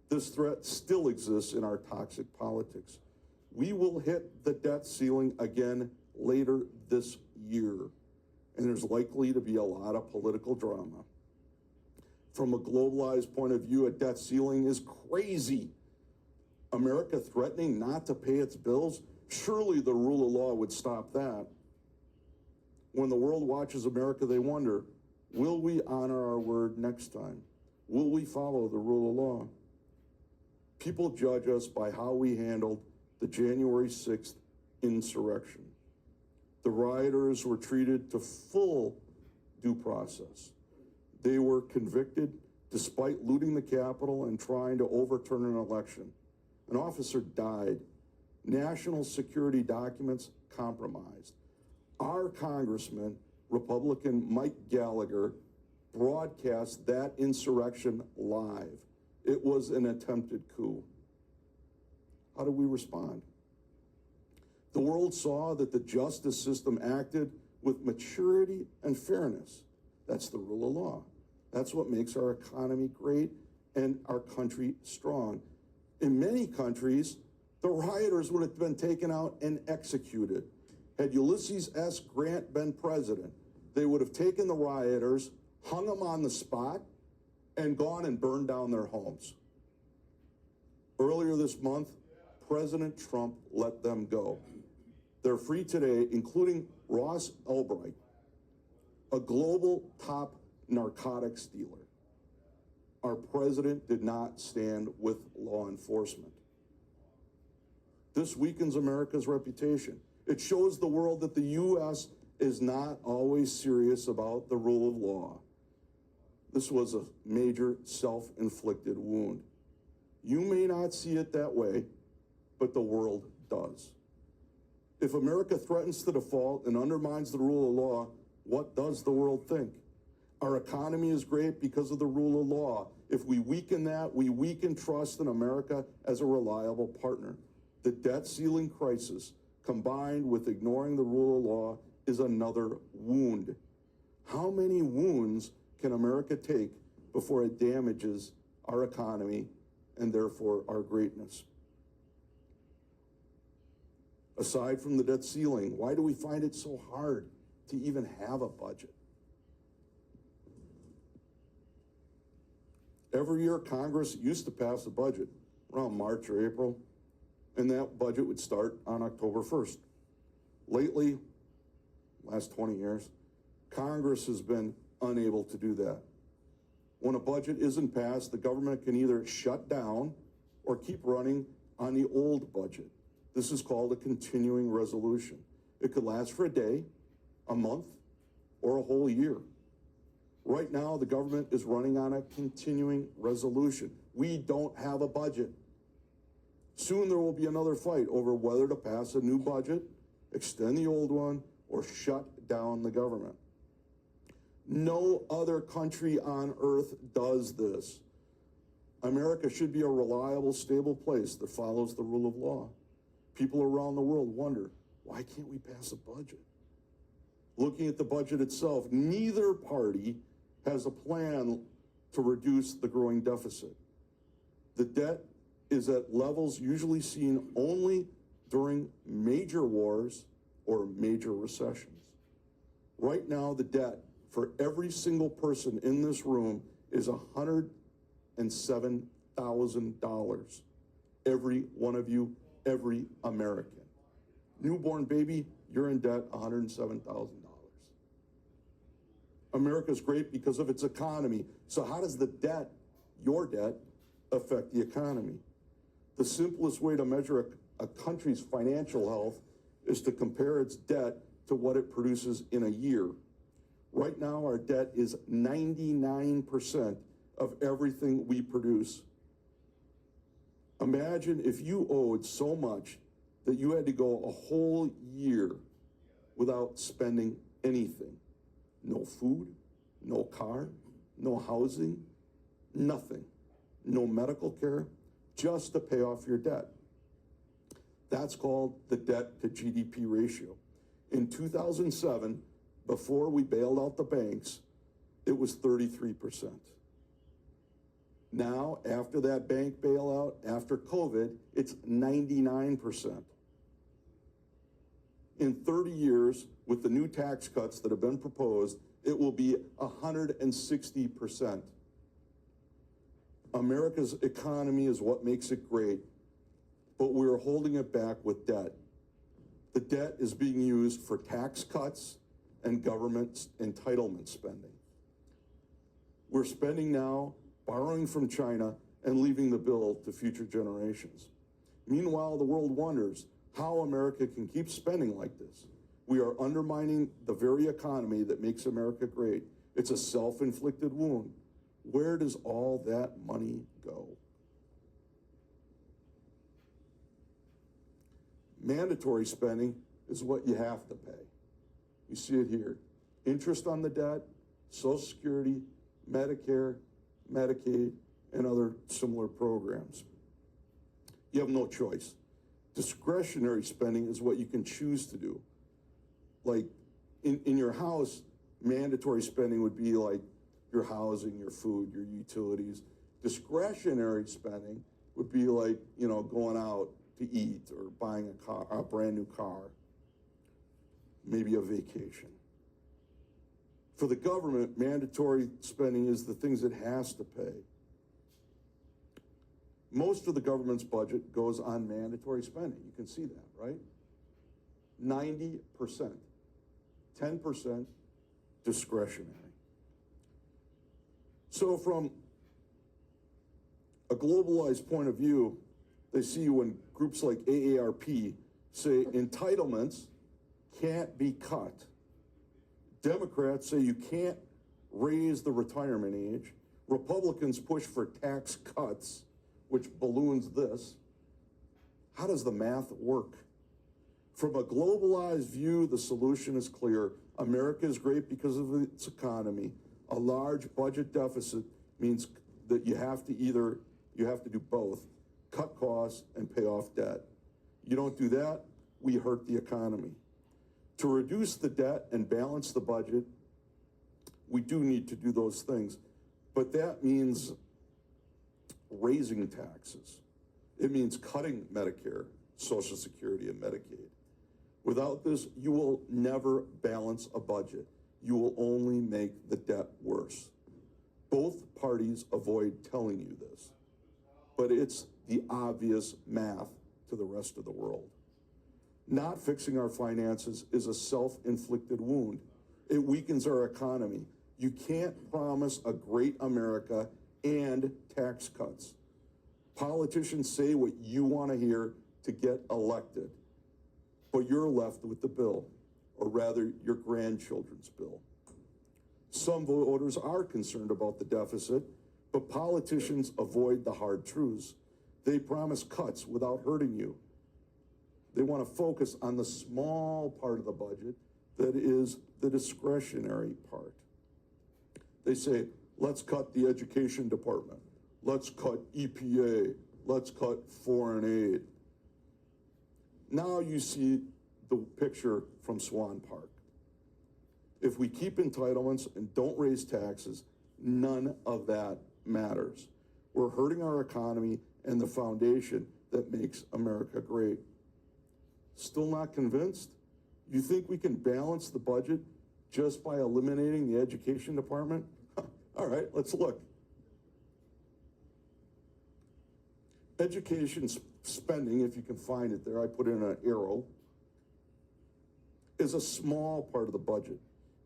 This threat still exists in our toxic politics. We will hit the debt ceiling again later this year, and there's likely to be a lot of political drama. From a globalized point of view, a debt ceiling is crazy. America threatening not to pay its bills? Surely the rule of law would stop that. When the world watches America, they wonder, will we honor our word next time? Will we follow the rule of law? People judge us by how we handled the January 6th insurrection. The rioters were treated to full due process. They were convicted despite looting the Capitol and trying to overturn an election. An officer died. National security documents compromised. Our Congressman, Republican Mike Gallagher, broadcast that insurrection live. It was an attempted coup. How do we respond? The world saw that the justice system acted with maturity and fairness. That's the rule of law. That's what makes our economy great and our country strong. In many countries, the rioters would have been taken out and executed. Had Ulysses S. Grant been president, they would have taken the rioters, hung them on the spot, and gone and burned down their homes. Earlier this month, President Trump let them go. They're free today, including Ross Ulbricht, a global top narcotics dealer. Our president did not stand with law enforcement. This weakens America's reputation. It shows the world that the U.S. is not always serious about the rule of law. This was a major self-inflicted wound. You may not see it that way, but the world does. If America threatens to default and undermines the rule of law, what does the world think? Our economy is great because of the rule of law. If we weaken that, we weaken trust in America as a reliable partner. The debt ceiling crisis, combined with ignoring the rule of law, is another wound. How many wounds can America take before it damages our economy and therefore our greatness? Aside from the debt ceiling, why do we find it so hard to even have a budget? Every year, Congress used to pass a budget around March or April, and that budget would start on October 1st. Lately, last 20 years, Congress has been unable to do that. When a budget isn't passed, the government can either shut down or keep running on the old budget. This is called a continuing resolution. It could last for a day, a month, or a whole year. Right now, the government is running on a continuing resolution. We don't have a budget. Soon there will be another fight over whether to pass a new budget, extend the old one, or shut down the government. No other country on earth does this. America should be a reliable, stable place that follows the rule of law. People around the world wonder, why can't we pass a budget? Looking at the budget itself, neither party has a plan to reduce the growing deficit. The debt is at levels usually seen only during major wars or major recessions. Right now, the debt for every single person in this room is $107,000. Every one of you, every American. Newborn baby, you're in debt $107,000. America's great because of its economy. So how does the debt, your debt, affect the economy? The simplest way to measure a country's financial health is to compare its debt to what it produces in a year. Right now, our debt is 99% of everything we produce. Imagine if you owed so much that you had to go a whole year without spending anything. No food, no car, no housing, nothing. No medical care, just to pay off your debt. That's called the debt to GDP ratio. In 2007, before we bailed out the banks, it was 33%. Now, after that bank bailout, after COVID, it's 99%. In 30 years, with the new tax cuts that have been proposed, it will be 160%. America's economy is what makes it great, but we're holding it back with debt. The debt is being used for tax cuts and government entitlement spending. We're spending now, borrowing from China, and leaving the bill to future generations. Meanwhile, the world wonders how America can keep spending like this. We are undermining the very economy that makes America great. It's a self-inflicted wound. Where does all that money go? Mandatory spending is what you have to pay. You see it here. Interest on the debt, Social Security, Medicare, Medicaid, and other similar programs. You have no choice. Discretionary spending is what you can choose to do. Like in your house, mandatory spending would be like your housing, your food, your utilities. Discretionary spending would be like, you know, going out to eat or buying a brand new car, maybe a vacation. For the government, mandatory spending is the things it has to pay. Most of the government's budget goes on mandatory spending. You can see that, right? 90%. 10% discretionary. So from a globalized point of view, they see when groups like AARP say entitlements can't be cut. Democrats say you can't raise the retirement age. Republicans push for tax cuts, which balloons this. How does the math work? From a globalized view, the solution is clear. America is great because of its economy. A large budget deficit means that you have to do both, cut costs and pay off debt. You don't do that, we hurt the economy. To reduce the debt and balance the budget, we do need to do those things. But that means raising taxes. It means cutting Medicare, Social Security, and Medicaid. Without this, you will never balance a budget. You will only make the debt worse. Both parties avoid telling you this, but it's the obvious math to the rest of the world. Not fixing our finances is a self-inflicted wound. It weakens our economy. You can't promise a great America and tax cuts. Politicians say what you want to hear to get elected, but you're left with the bill, or rather your grandchildren's bill. Some voters are concerned about the deficit, but politicians avoid the hard truths. They promise cuts without hurting you. They want to focus on the small part of the budget that is the discretionary part. They say, let's cut the education department. Let's cut EPA. Let's cut foreign aid. Now you see the picture from Swan Park. If we keep entitlements and don't raise taxes, none of that matters. We're hurting our economy and the foundation that makes America great. Still not convinced? You think we can balance the budget just by eliminating the education department? All right, let's look. Education spending, if you can find it there, I put in an arrow, is a small part of the budget.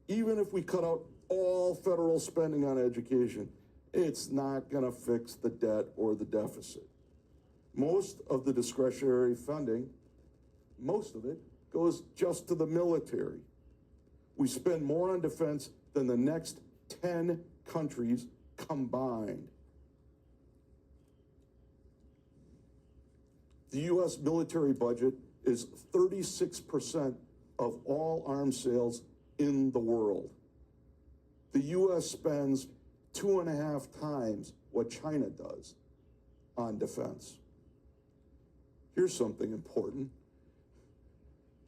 Even if we cut out all federal spending on education, it's not going to fix the debt or the deficit. Most of the discretionary funding, most of it, goes just to the military. We spend more on defense than the next 10 countries combined. The U.S. military budget is 36% of all arms sales in the world. The U.S. spends 2.5 times what China does on defense. Here's something important.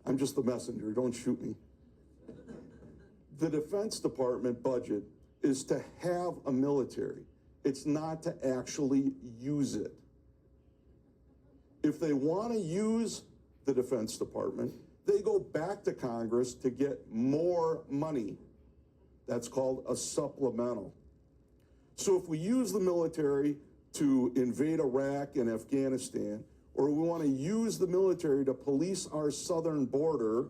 I'm just the messenger, don't shoot me. The Defense Department budget is to have a military. It's not to actually use it. If they want to use the Defense Department, they go back to Congress to get more money. That's called a supplemental. So if we use the military to invade Iraq and Afghanistan, or we want to use the military to police our southern border,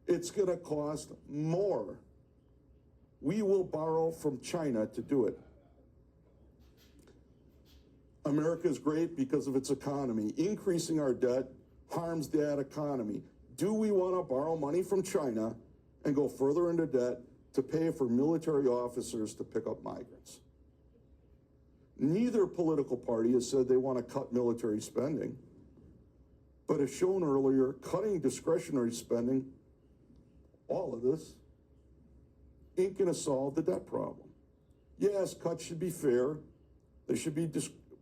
it's going to cost more. We will borrow from China to do it. America is great because of its economy. Increasing our debt harms that economy. Do we want to borrow money from China and go further into debt to pay for military officers to pick up migrants? Neither political party has said they want to cut military spending. But as shown earlier, cutting discretionary spending, all of this, ain't going to solve the debt problem. Yes, cuts should be fair, They should be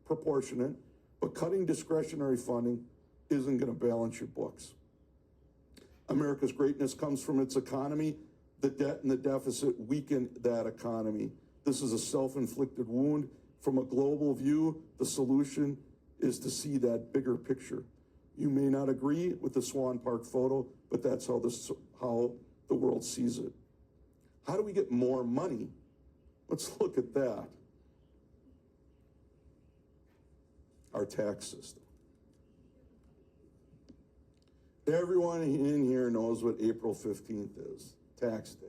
proportionate, but cutting discretionary funding isn't going to balance your books. America's greatness comes from its economy. The debt and the deficit weaken that economy. This is a self-inflicted wound. From a global view, the solution is to see that bigger picture. You may not agree with the Swan Park photo, but that's how the world sees it. How do we get more money? Let's look at that. Our tax system. Everyone in here knows what April 15th is, tax day.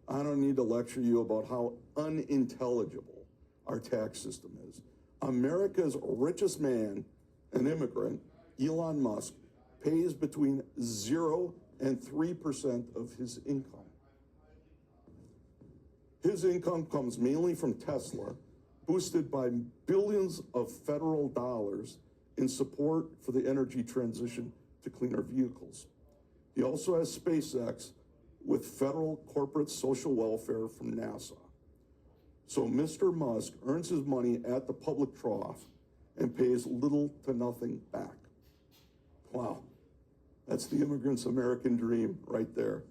I don't need to lecture you about how unintelligible our tax system is. America's richest man, an immigrant, Elon Musk, pays between 0 and 3% of his income. His income comes mainly from Tesla, boosted by billions of federal dollars in support for the energy transition to cleaner vehicles. He also has SpaceX with federal corporate social welfare from NASA. So Mr. Musk earns his money at the public trough and pays little to nothing back. Wow, that's the immigrant's American dream right there.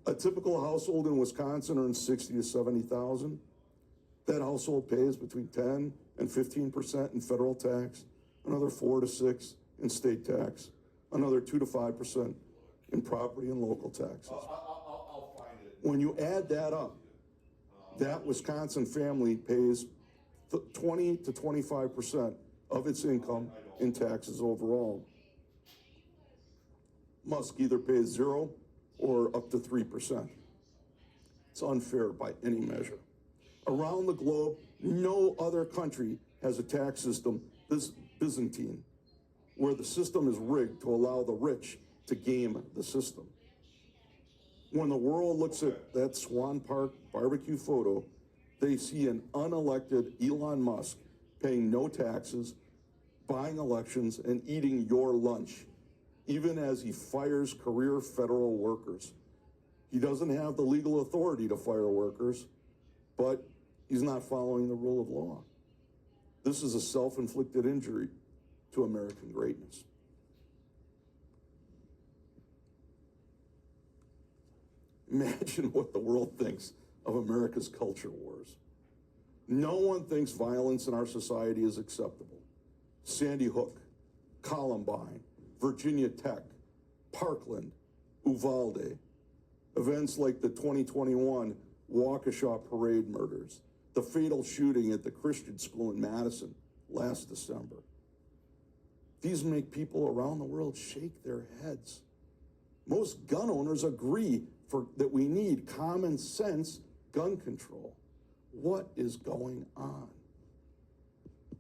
A typical household in Wisconsin earns $60,000 to $70,000. That household pays between 10 and 15% in federal tax, another 4 to 6 in state tax, another 2 to 5% in property and local taxes. I'll find it. When you add that up, that Wisconsin family pays 20 to 25% of its income in taxes overall. Musk either pays 0 or up to 3%. It's unfair by any measure. Around the globe, no other country has a tax system this Byzantine, where the system is rigged to allow the rich to game the system. When the world looks at that Swan Park barbecue photo, they see an unelected Elon Musk paying no taxes, buying elections, and eating your lunch, even as he fires career federal workers. He doesn't have the legal authority to fire workers, but he's not following the rule of law. This is a self-inflicted injury to American greatness. Imagine what the world thinks of America's culture wars. No one thinks violence in our society is acceptable. Sandy Hook, Columbine, Virginia Tech, Parkland, Uvalde, events like the 2021 Waukesha parade murders, the fatal shooting at the Christian school in Madison last December. These make people around the world shake their heads. Most gun owners agree that we need common sense gun control. What is going on?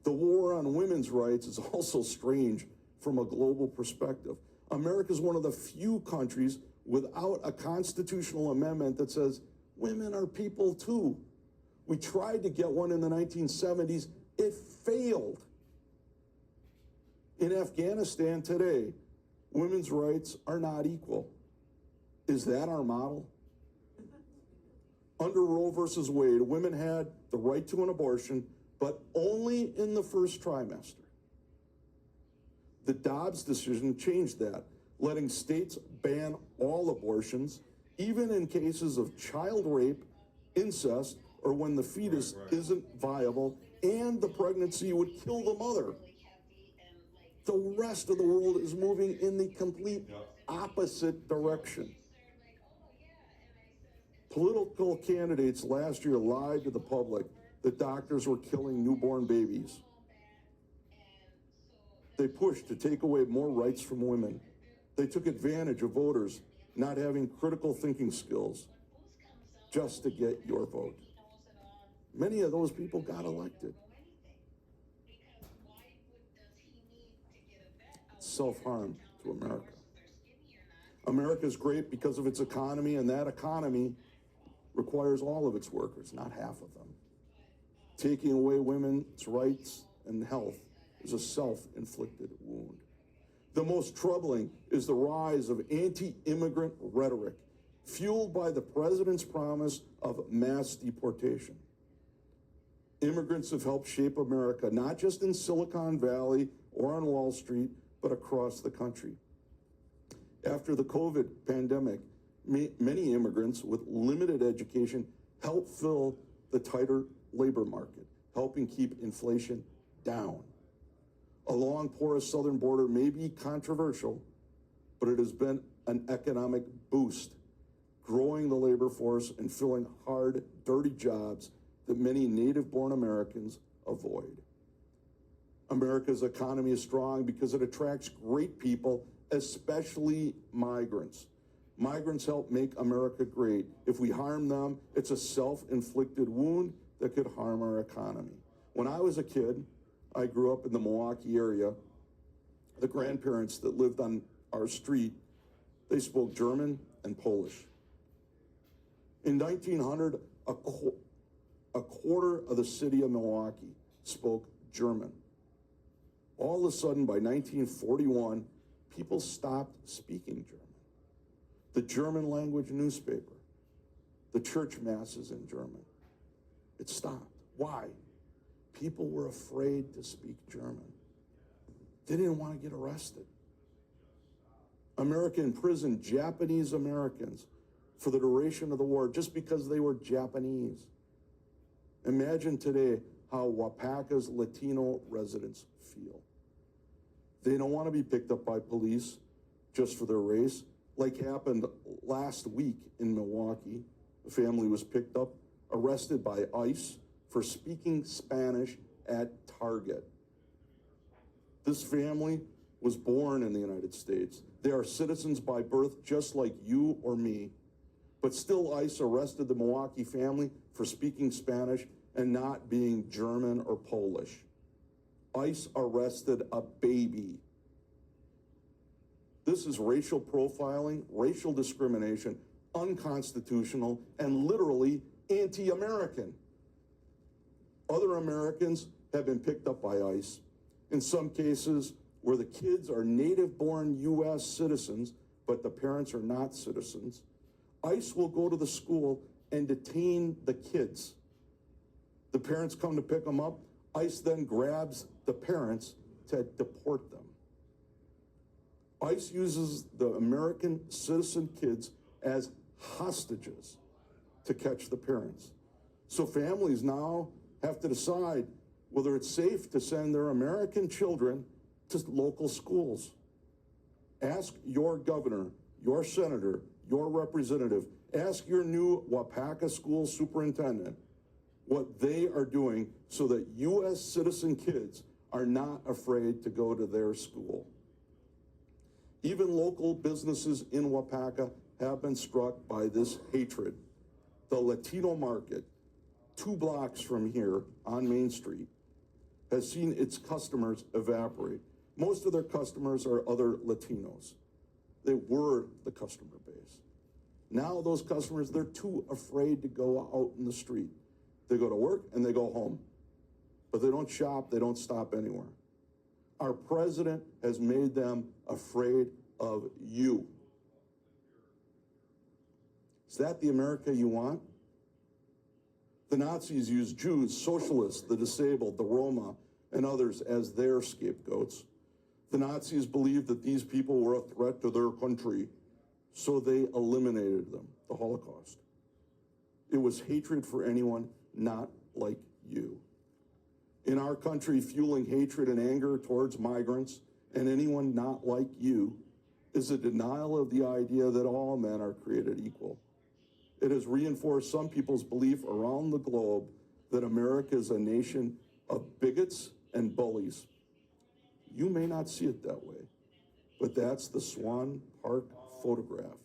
The war on women's rights is also strange from a global perspective. America is one of the few countries without a constitutional amendment that says women are people too. We tried to get one in the 1970s. It failed. In Afghanistan today, women's rights are not equal. Is that our model? Under Roe versus Wade, women had the right to an abortion, but only in the first trimester. The Dobbs decision changed that, letting states ban all abortions, even in cases of child rape, incest, or when the fetus isn't viable and the pregnancy would kill the mother. The rest of the world is moving in the complete opposite direction. Political candidates last year lied to the public that doctors were killing newborn babies. They pushed to take away more rights from women. They took advantage of voters not having critical thinking skills just to get your vote. Many of those people got elected. Self-harm to America. America is great because of its economy, and that economy requires all of its workers, not half of them. Taking away women's rights and health is a self-inflicted wound. The most troubling is the rise of anti-immigrant rhetoric, fueled by the president's promise of mass deportation. Immigrants have helped shape America, not just in Silicon Valley or on Wall Street, but across the country. After the COVID pandemic, many immigrants with limited education helped fill the tighter labor market, helping keep inflation down. A long, porous southern border may be controversial, but it has been an economic boost, growing the labor force and filling hard, dirty jobs that many native-born Americans avoid. America's economy is strong because it attracts great people, especially migrants. Migrants help make America great. If we harm them, it's a self-inflicted wound that could harm our economy. When I was a kid, I grew up in the Milwaukee area. The grandparents that lived on our street, they spoke German and Polish. In 1900, a quarter of the city of Milwaukee spoke German. All of a sudden, by 1941, people stopped speaking German. The German language newspaper, the church masses in German, it stopped. Why? People were afraid to speak German. They didn't want to get arrested. America imprisoned Japanese Americans for the duration of the war just because they were Japanese. Imagine today how Wapaka's Latino residents feel. They don't want to be picked up by police just for their race, like happened last week in Milwaukee. A family was picked up, arrested by ICE for speaking Spanish at Target. This family was born in the United States. They are citizens by birth, just like you or me. But still, ICE arrested the Milwaukee family for speaking Spanish and not being German or Polish. ICE arrested a baby. This is racial profiling, racial discrimination, unconstitutional, and literally anti-American. Other Americans have been picked up by ICE, in some cases where the kids are native-born U.S. citizens, but the parents are not citizens. ICE will go to the school and detain the kids. The parents come to pick them up. ICE then grabs the parents to deport them. ICE uses the American citizen kids as hostages to catch the parents. So families now have to decide whether it's safe to send their American children to local schools. Ask your governor, your senator, your representative, ask your new Wapaka school superintendent what they are doing so that U.S. citizen kids are not afraid to go to their school. Even local businesses in Wapaka have been struck by this hatred. The Latino market, 2 blocks from here on Main Street, has seen its customers evaporate. Most of their customers are other Latinos. They were the customer base. Now those customers, they're too afraid to go out in the street. They go to work and they go home. But they don't shop, they don't stop anywhere. Our president has made them afraid of you. Is that the America you want? The Nazis used Jews, socialists, the disabled, the Roma, and others as their scapegoats. The Nazis believed that these people were a threat to their country, so they eliminated them, the Holocaust. It was hatred for anyone not like you. In our country, fueling hatred and anger towards migrants and anyone not like you is a denial of the idea that all men are created equal. It has reinforced some people's belief around the globe that America is a nation of bigots and bullies. You may not see it that way, but that's the Swan Park photograph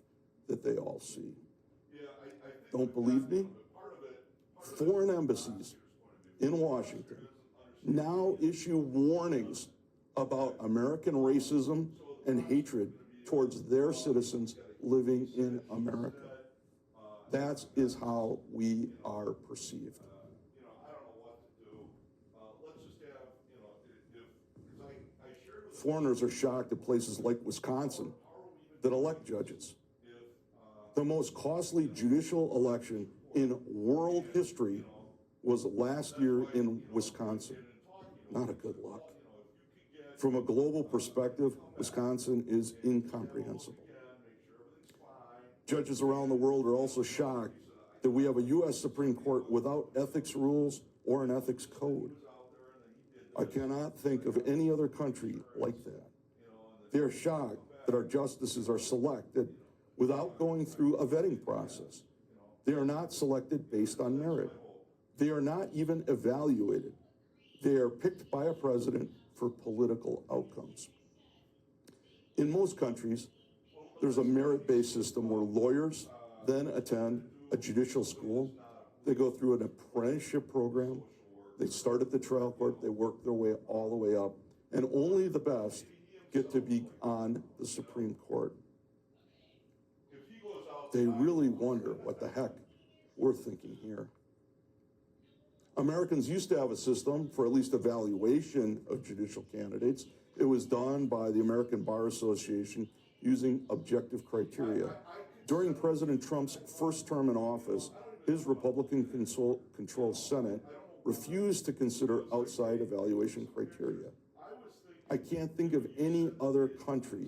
that they all see. Don't believe me? Foreign embassies in Washington now issue warnings about American racism and hatred towards their citizens living in America. That is how we are perceived. Foreigners are shocked at places like Wisconsin that elect judges. The most costly judicial election in world history was last year in Wisconsin. Not a good look. From a global perspective, Wisconsin is incomprehensible. Judges around the world are also shocked that we have a U.S. Supreme Court without ethics rules or an ethics code. I cannot think of any other country like that. They are shocked that our justices are selected without going through a vetting process. They are not selected based on merit. They are not even evaluated. They are picked by a president for political outcomes. In most countries, there's a merit-based system where lawyers then attend a judicial school. They go through an apprenticeship program. They start at the trial court. They work their way all the way up. And only the best get to be on the Supreme Court. They really wonder what the heck we're thinking here. Americans used to have a system for at least evaluation of judicial candidates. It was done by the American Bar Association using objective criteria. During President Trump's first term in office, his Republican-controlled Senate refused to consider outside evaluation criteria. I can't think of any other country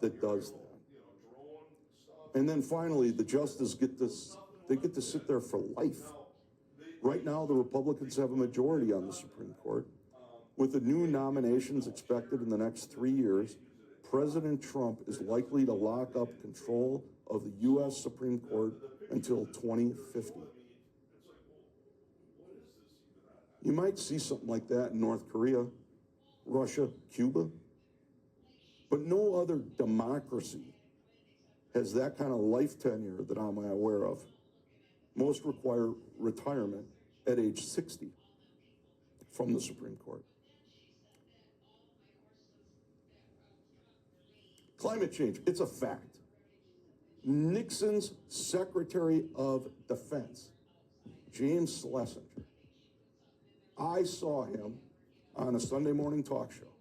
that does that. And then finally, the justices get to sit there for life. Right now, the Republicans have a majority on the Supreme Court. With the new nominations expected in the next 3 years, President Trump is likely to lock up control of the U.S. Supreme Court until 2050. You might see something like that in North Korea, Russia, Cuba, but no other democracy has that kind of life tenure that I'm aware of. Most require retirement at age 60 from the Supreme Court. Climate change, it's a fact. Nixon's Secretary of Defense, James Schlesinger, I saw him on a Sunday morning talk show.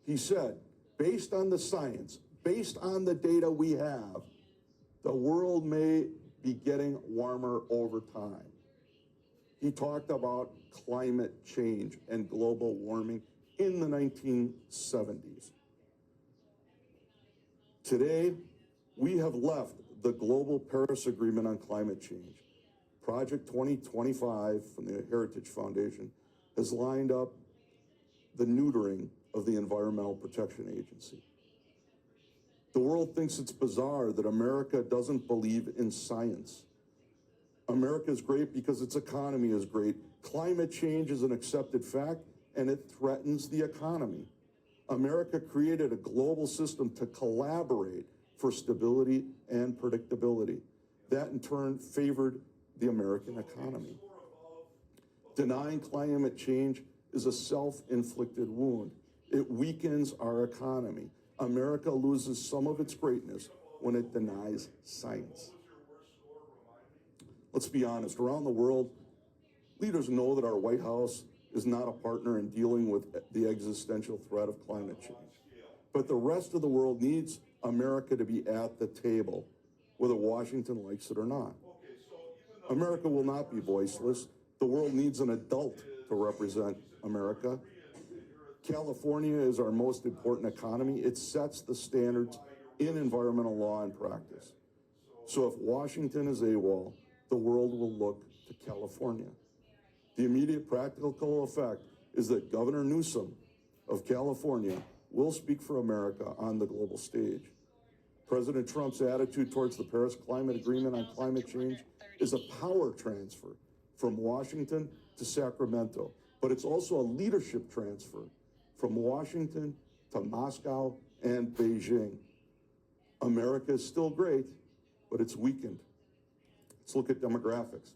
He said, based on the science, based on the data we have, the world may be getting warmer over time. He talked about climate change and global warming in the 1970s. Today, we have left the Global Paris Agreement on climate change. Project 2025 from the Heritage Foundation has lined up the neutering of the Environmental Protection Agency. The world thinks it's bizarre that America doesn't believe in science. America is great because its economy is great. Climate change is an accepted fact, and it threatens the economy. America created a global system to collaborate for stability and predictability. That, in turn, favored the American economy. Denying climate change is a self-inflicted wound. It weakens our economy. America loses some of its greatness when it denies science. Let's be honest, around the world, leaders know that our White House is not a partner in dealing with the existential threat of climate change. But the rest of the world needs America to be at the table, whether Washington likes it or not. America will not be voiceless. The world needs an adult to represent America. California is our most important economy. It sets the standards in environmental law and practice. So if Washington is AWOL, the world will look to California. The immediate practical effect is that Governor Newsom of California will speak for America on the global stage. President Trump's attitude towards the Paris Climate Agreement on climate change is a power transfer from Washington to Sacramento, but it's also a leadership transfer from Washington to Moscow and Beijing. America is still great, but it's weakened. Let's look at demographics.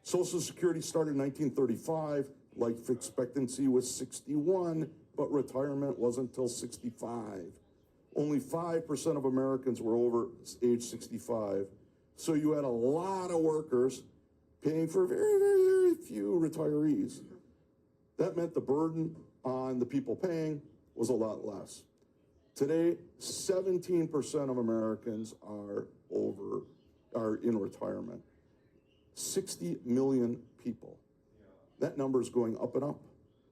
Social Security started in 1935. Life expectancy was 61, but retirement wasn't until 65. Only 5% of Americans were over age 65. So you had a lot of workers paying for very, very, very few retirees. That meant the burden on the people paying was a lot less. Today, 17% of Americans are in retirement. 60 million people. That number is going up and up.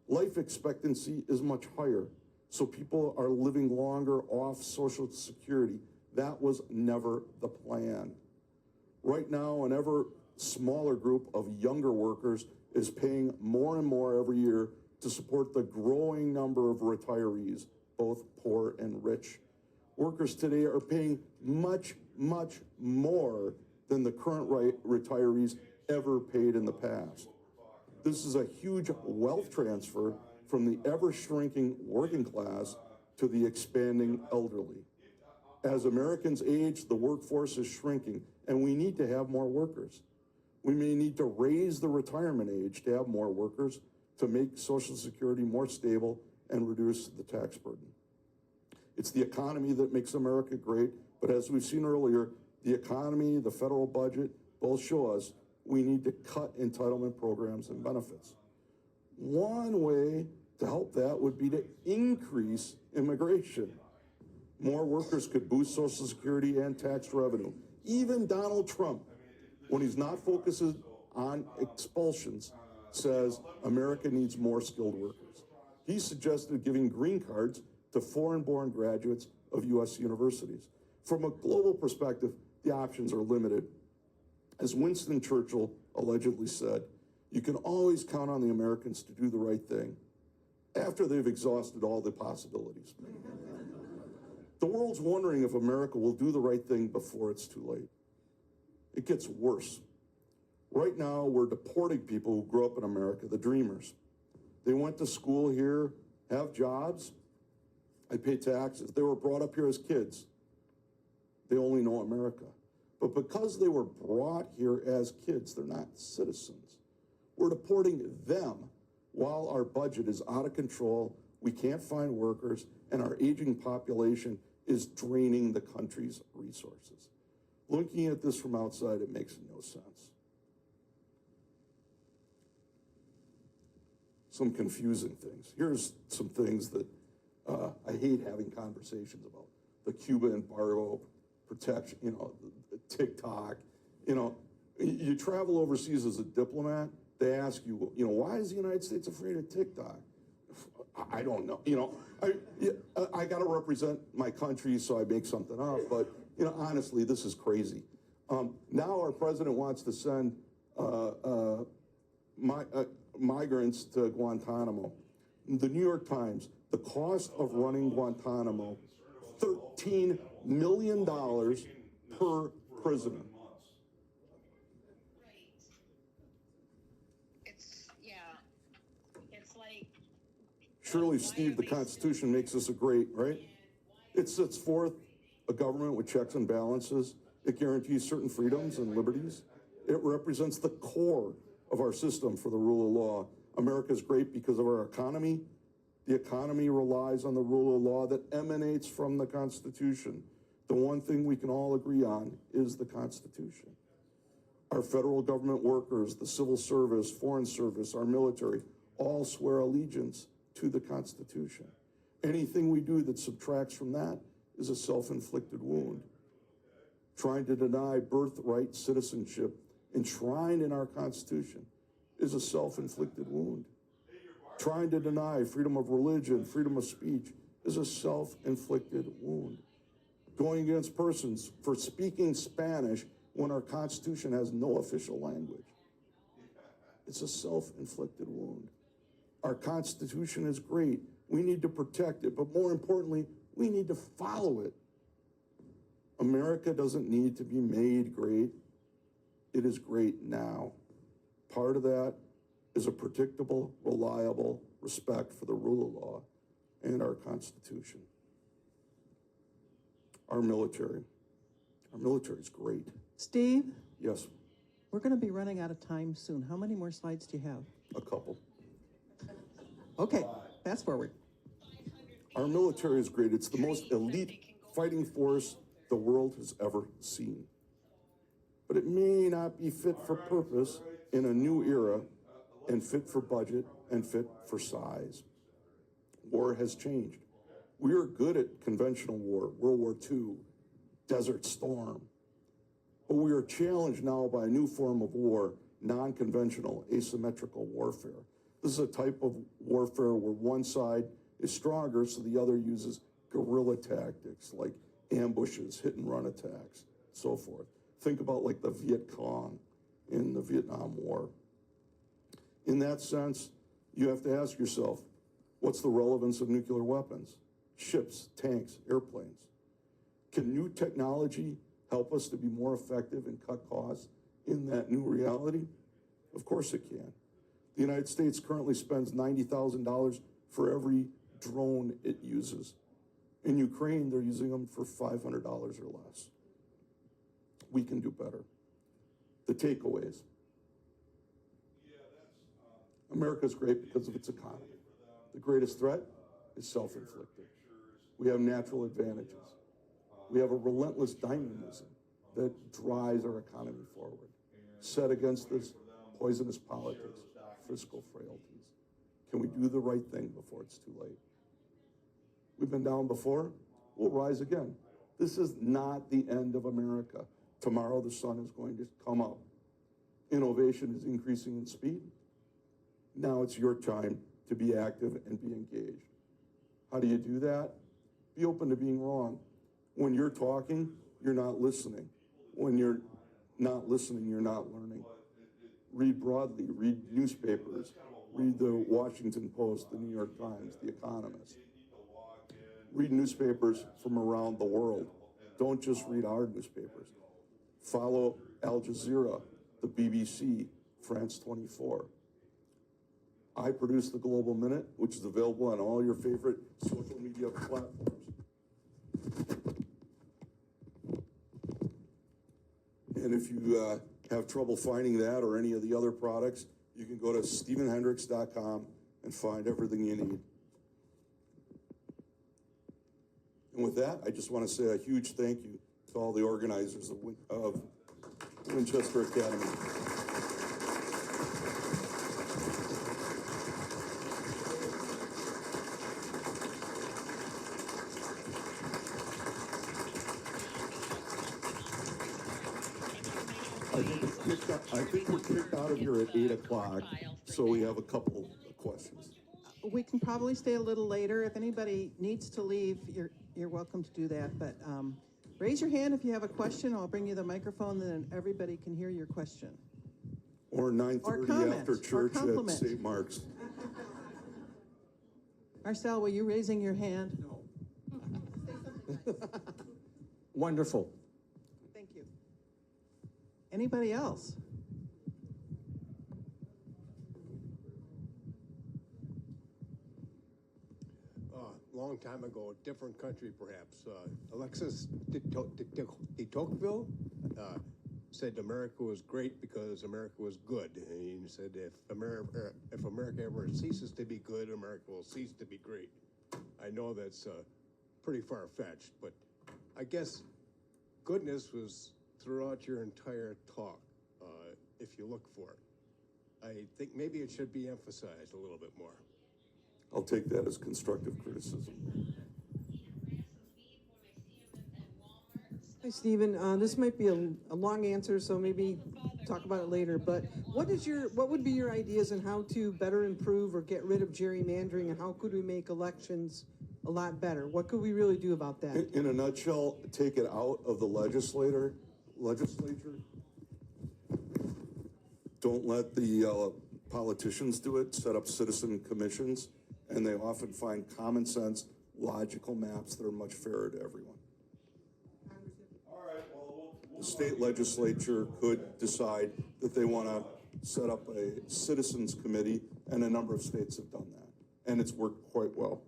Life expectancy is much higher, so people are living longer off Social Security. That was never the plan. Right now, an ever smaller group of younger workers is paying more and more every year to support the growing number of retirees, both poor and rich. Workers today are paying much, much more than the current retirees ever paid in the past. This is a huge wealth transfer from the ever-shrinking working class to the expanding elderly. As Americans age, the workforce is shrinking, and we need to have more workers. We may need to raise the retirement age to have more workers to make Social Security more stable and reduce the tax burden. It's the economy that makes America great, but as we've seen earlier, the economy, the federal budget, both show us we need to cut entitlement programs and benefits. One way to help that would be to increase immigration. More workers could boost Social Security and tax revenue. Even Donald Trump, when he's not focusing on expulsions, says America needs more skilled workers. He suggested giving green cards to foreign-born graduates of U.S. universities. From a global perspective, the options are limited. As Winston Churchill allegedly said, you can always count on the Americans to do the right thing after they've exhausted all the possibilities. The world's wondering if America will do the right thing before it's too late. It gets worse. Right now, we're deporting people who grew up in America, the dreamers. They went to school here, have jobs, they pay taxes. They were brought up here as kids. They only know America. But because they were brought here as kids, they're not citizens. We're deporting them while our budget is out of control, we can't find workers, and our aging population is draining the country's resources. Looking at this from outside, it makes no sense. Some confusing things. Here's some things that I hate having conversations about. The Cuba embargo, protection, TikTok. You travel overseas as a diplomat, they ask you, why is the United States afraid of TikTok? I don't know. I got to represent my country, so I make something up. But honestly, this is crazy. Now our president wants to send migrants to Guantanamo. The New York Times, the cost of running Guantanamo, $13 million per prisoner. Surely, Steve, the Constitution makes us a great, right? It sets forth a government with checks and balances. It guarantees certain freedoms and liberties. It represents the core of our system for the rule of law. America is great because of our economy. The economy relies on the rule of law that emanates from the Constitution. The one thing we can all agree on is the Constitution. Our federal government workers, the civil service, foreign service, our military, all swear allegiance to the Constitution. Anything we do that subtracts from that is a self-inflicted wound. Trying to deny birthright citizenship enshrined in our Constitution is a self-inflicted wound. Trying to deny freedom of religion, freedom of speech is a self-inflicted wound. Going against persons for speaking Spanish when our Constitution has no official language. It's a self-inflicted wound. Our Constitution is great. We need to protect it, but more importantly, we need to follow it. America doesn't need to be made great. It is great now. Part of that is a predictable, reliable respect for the rule of law and our Constitution. Our military is great. Steve, Yes, we're going to be running out of time soon. How many more slides do you have? a couple. Okay, fast forward. Our military is great. It's the most elite fighting force the world has ever seen. But it may not be fit for purpose in a new era and fit for budget and fit for size. War has changed. We are good at conventional war, World War II, Desert Storm. But we are challenged now by a new form of war, non-conventional asymmetrical warfare. This is a type of warfare where one side is stronger, so the other uses guerrilla tactics like ambushes, hit and run attacks, so forth. Think about like the Viet Cong in the Vietnam War. In that sense, you have to ask yourself, what's the relevance of nuclear weapons? Ships, tanks, airplanes. Can new technology help us to be more effective and cut costs in that new reality? Of course it can. The United States currently spends $90,000 for every drone it uses. In Ukraine, they're using them for $500 or less. We can do better. The takeaways. America's great because of its economy. The greatest threat is self-inflicted. We have natural advantages. We have a relentless dynamism that drives our economy forward. Set against this, poisonous politics, fiscal frailties. Can we do the right thing before it's too late? We've been down before, we'll rise again. This is not the end of America. Tomorrow the sun is going to come up. Innovation is increasing in speed. Now it's your time to be active and be engaged. How do you do that? Be open to being wrong. When you're talking, you're not listening. When you're not listening, you're not learning. Read broadly, read newspapers, read the Washington Post, the New York Times, the Economist. Read newspapers from around the world. Don't just read our newspapers. Follow Al Jazeera, the BBC, France 24. I produce the Global Minute, which is available on all your favorite social media platforms. And if you have trouble finding that or any of the other products, you can go to stevehendrix.com and find everything you need. And with that, I just want to say a huge thank you to all the organizers of Winchester Academy. I think we're kicked out of here at 8 o'clock, so we have a couple of questions. We can probably stay a little later. If anybody needs to leave, you're welcome to do that. But raise your hand if you have a question. I'll bring you the microphone, and then everybody can hear your question. Or 9:30 after church at St. Mark's. Marcel, were you raising your hand? No. Wonderful. Thank you. Anybody else? Long time ago, different country perhaps. Alexis de Tocqueville said America was great because America was good. And he said if America ever ceases to be good, America will cease to be great. I know that's pretty far-fetched, but I guess goodness was throughout your entire talk, if you look for it. I think maybe it should be emphasized a little bit more. I'll take that as constructive criticism. Hi, Stephen. This might be a long answer, so maybe talk about it later. But what would be your ideas on how to better improve or get rid of gerrymandering, and how could we make elections a lot better? What could we really do about that? In a nutshell, take it out of the legislature. Don't let the politicians do it. Set up citizen commissions, and they often find common sense, logical maps that are much fairer to everyone. The state legislature could decide that they want to set up a citizens committee, and a number of states have done that, and it's worked quite well.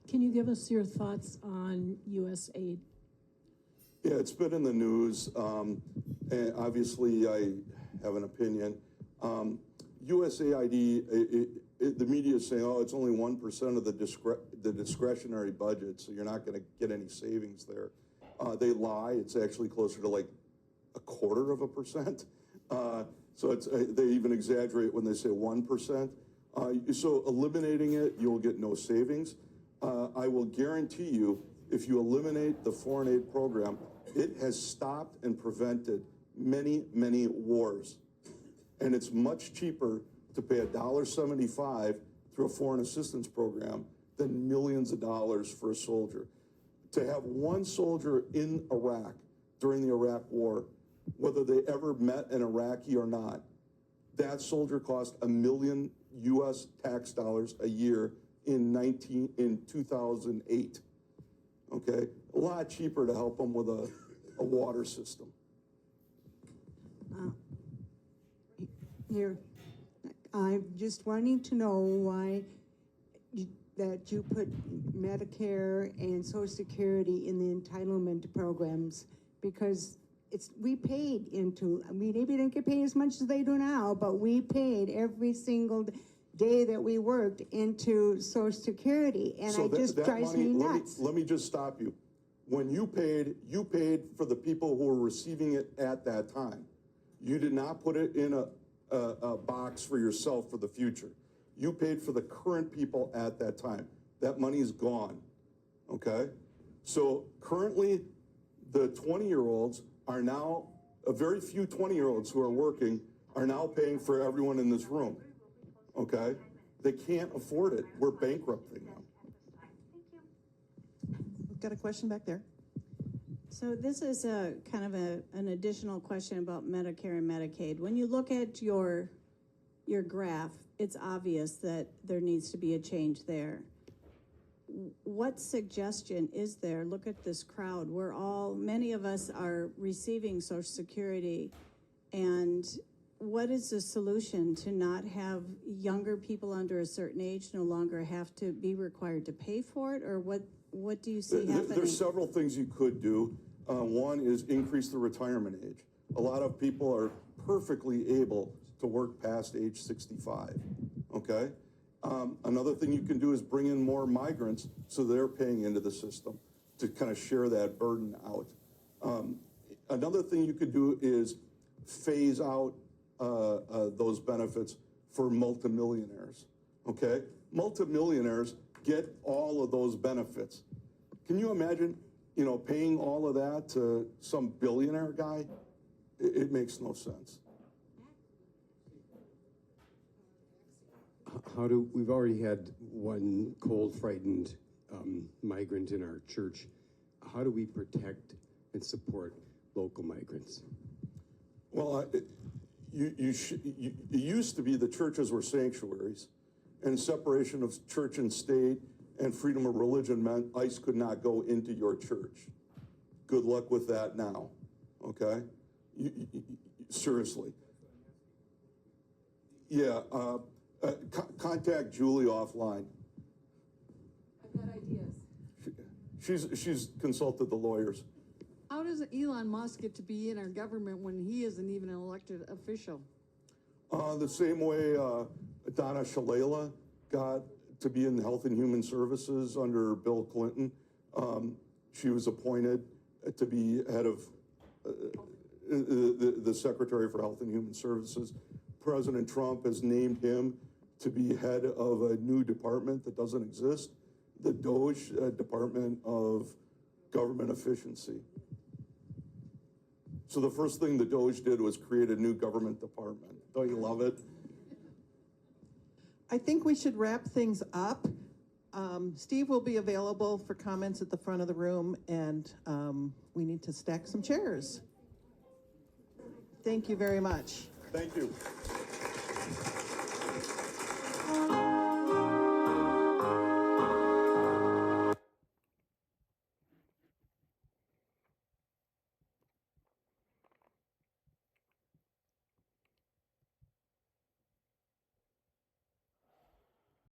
Can you give us your thoughts on U.S. aid? Yeah, it's been in the news, and obviously I have an opinion. USAID, the media is saying, oh, it's only 1% of the discretionary budget, so you're not going to get any savings there. They lie. It's actually closer to like 0.25%. So it's, they even exaggerate when they say 1%. So eliminating it, you'll get no savings. I will guarantee you, if you eliminate the foreign aid program, it has stopped and prevented many, many wars. And it's much cheaper to pay $1.75 through a foreign assistance program than millions of dollars for a soldier. To have one soldier in Iraq during the Iraq War, whether they ever met an Iraqi or not, that soldier cost $1 million US tax dollars a year in 2008. Okay, a lot cheaper to help them with a water system. Here, I'm just wanting to know why that you put Medicare and Social Security in the entitlement programs, because we paid into, we maybe didn't get paid as much as they do now, but we paid every single day that we worked into Social Security, and So it just drives money, me nuts. let me just stop you. When you paid for the people who were receiving it at that time. You did not put it in a box for yourself for the future. You paid for the current people at that time. That money is gone, okay? So currently, the 20-year-olds are now, a very few 20-year-olds who are working are now paying for everyone in this room, okay? They can't afford it. We're bankrupting them. We've got a question back there. So this is a kind of an additional question about Medicare and Medicaid. When you look at your graph, it's obvious that there needs to be a change there. What suggestion is there? Look at this crowd. Many of us are receiving Social Security, and what is the solution to not have younger people under a certain age no longer have to be required to pay for it, or what do you see happening? There's several things you could do. One is increase the retirement age. A lot of people are perfectly able to work past age 65, okay? Another thing you can do is bring in more migrants so they're paying into the system to kind of share that burden out. Another thing you could do is phase out those benefits for multimillionaires, okay? Multimillionaires get all of those benefits. Can you imagine, paying all of that to some billionaire guy? It makes no sense. We've already had one cold, frightened migrant in our church. How do we protect and support local migrants? Well, it used to be the churches were sanctuaries, and separation of church and state and freedom of religion meant ICE could not go into your church. Good luck with that now, okay? Seriously. Yeah, contact Julie offline. I've got ideas. She's consulted the lawyers. How does Elon Musk get to be in our government when he isn't even an elected official? The same way Donna Shalala got to be in Health and Human Services under Bill Clinton. She was appointed to be head of the Secretary for Health and Human Services. President Trump has named him to be head of a new department that doesn't exist, the DOGE, Department of Government Efficiency. So the first thing the DOGE did was create a new government department. Don't you love it? I think we should wrap things up. Steve will be available for comments at the front of the room, and we need to stack some chairs. Thank you very much. Thank you.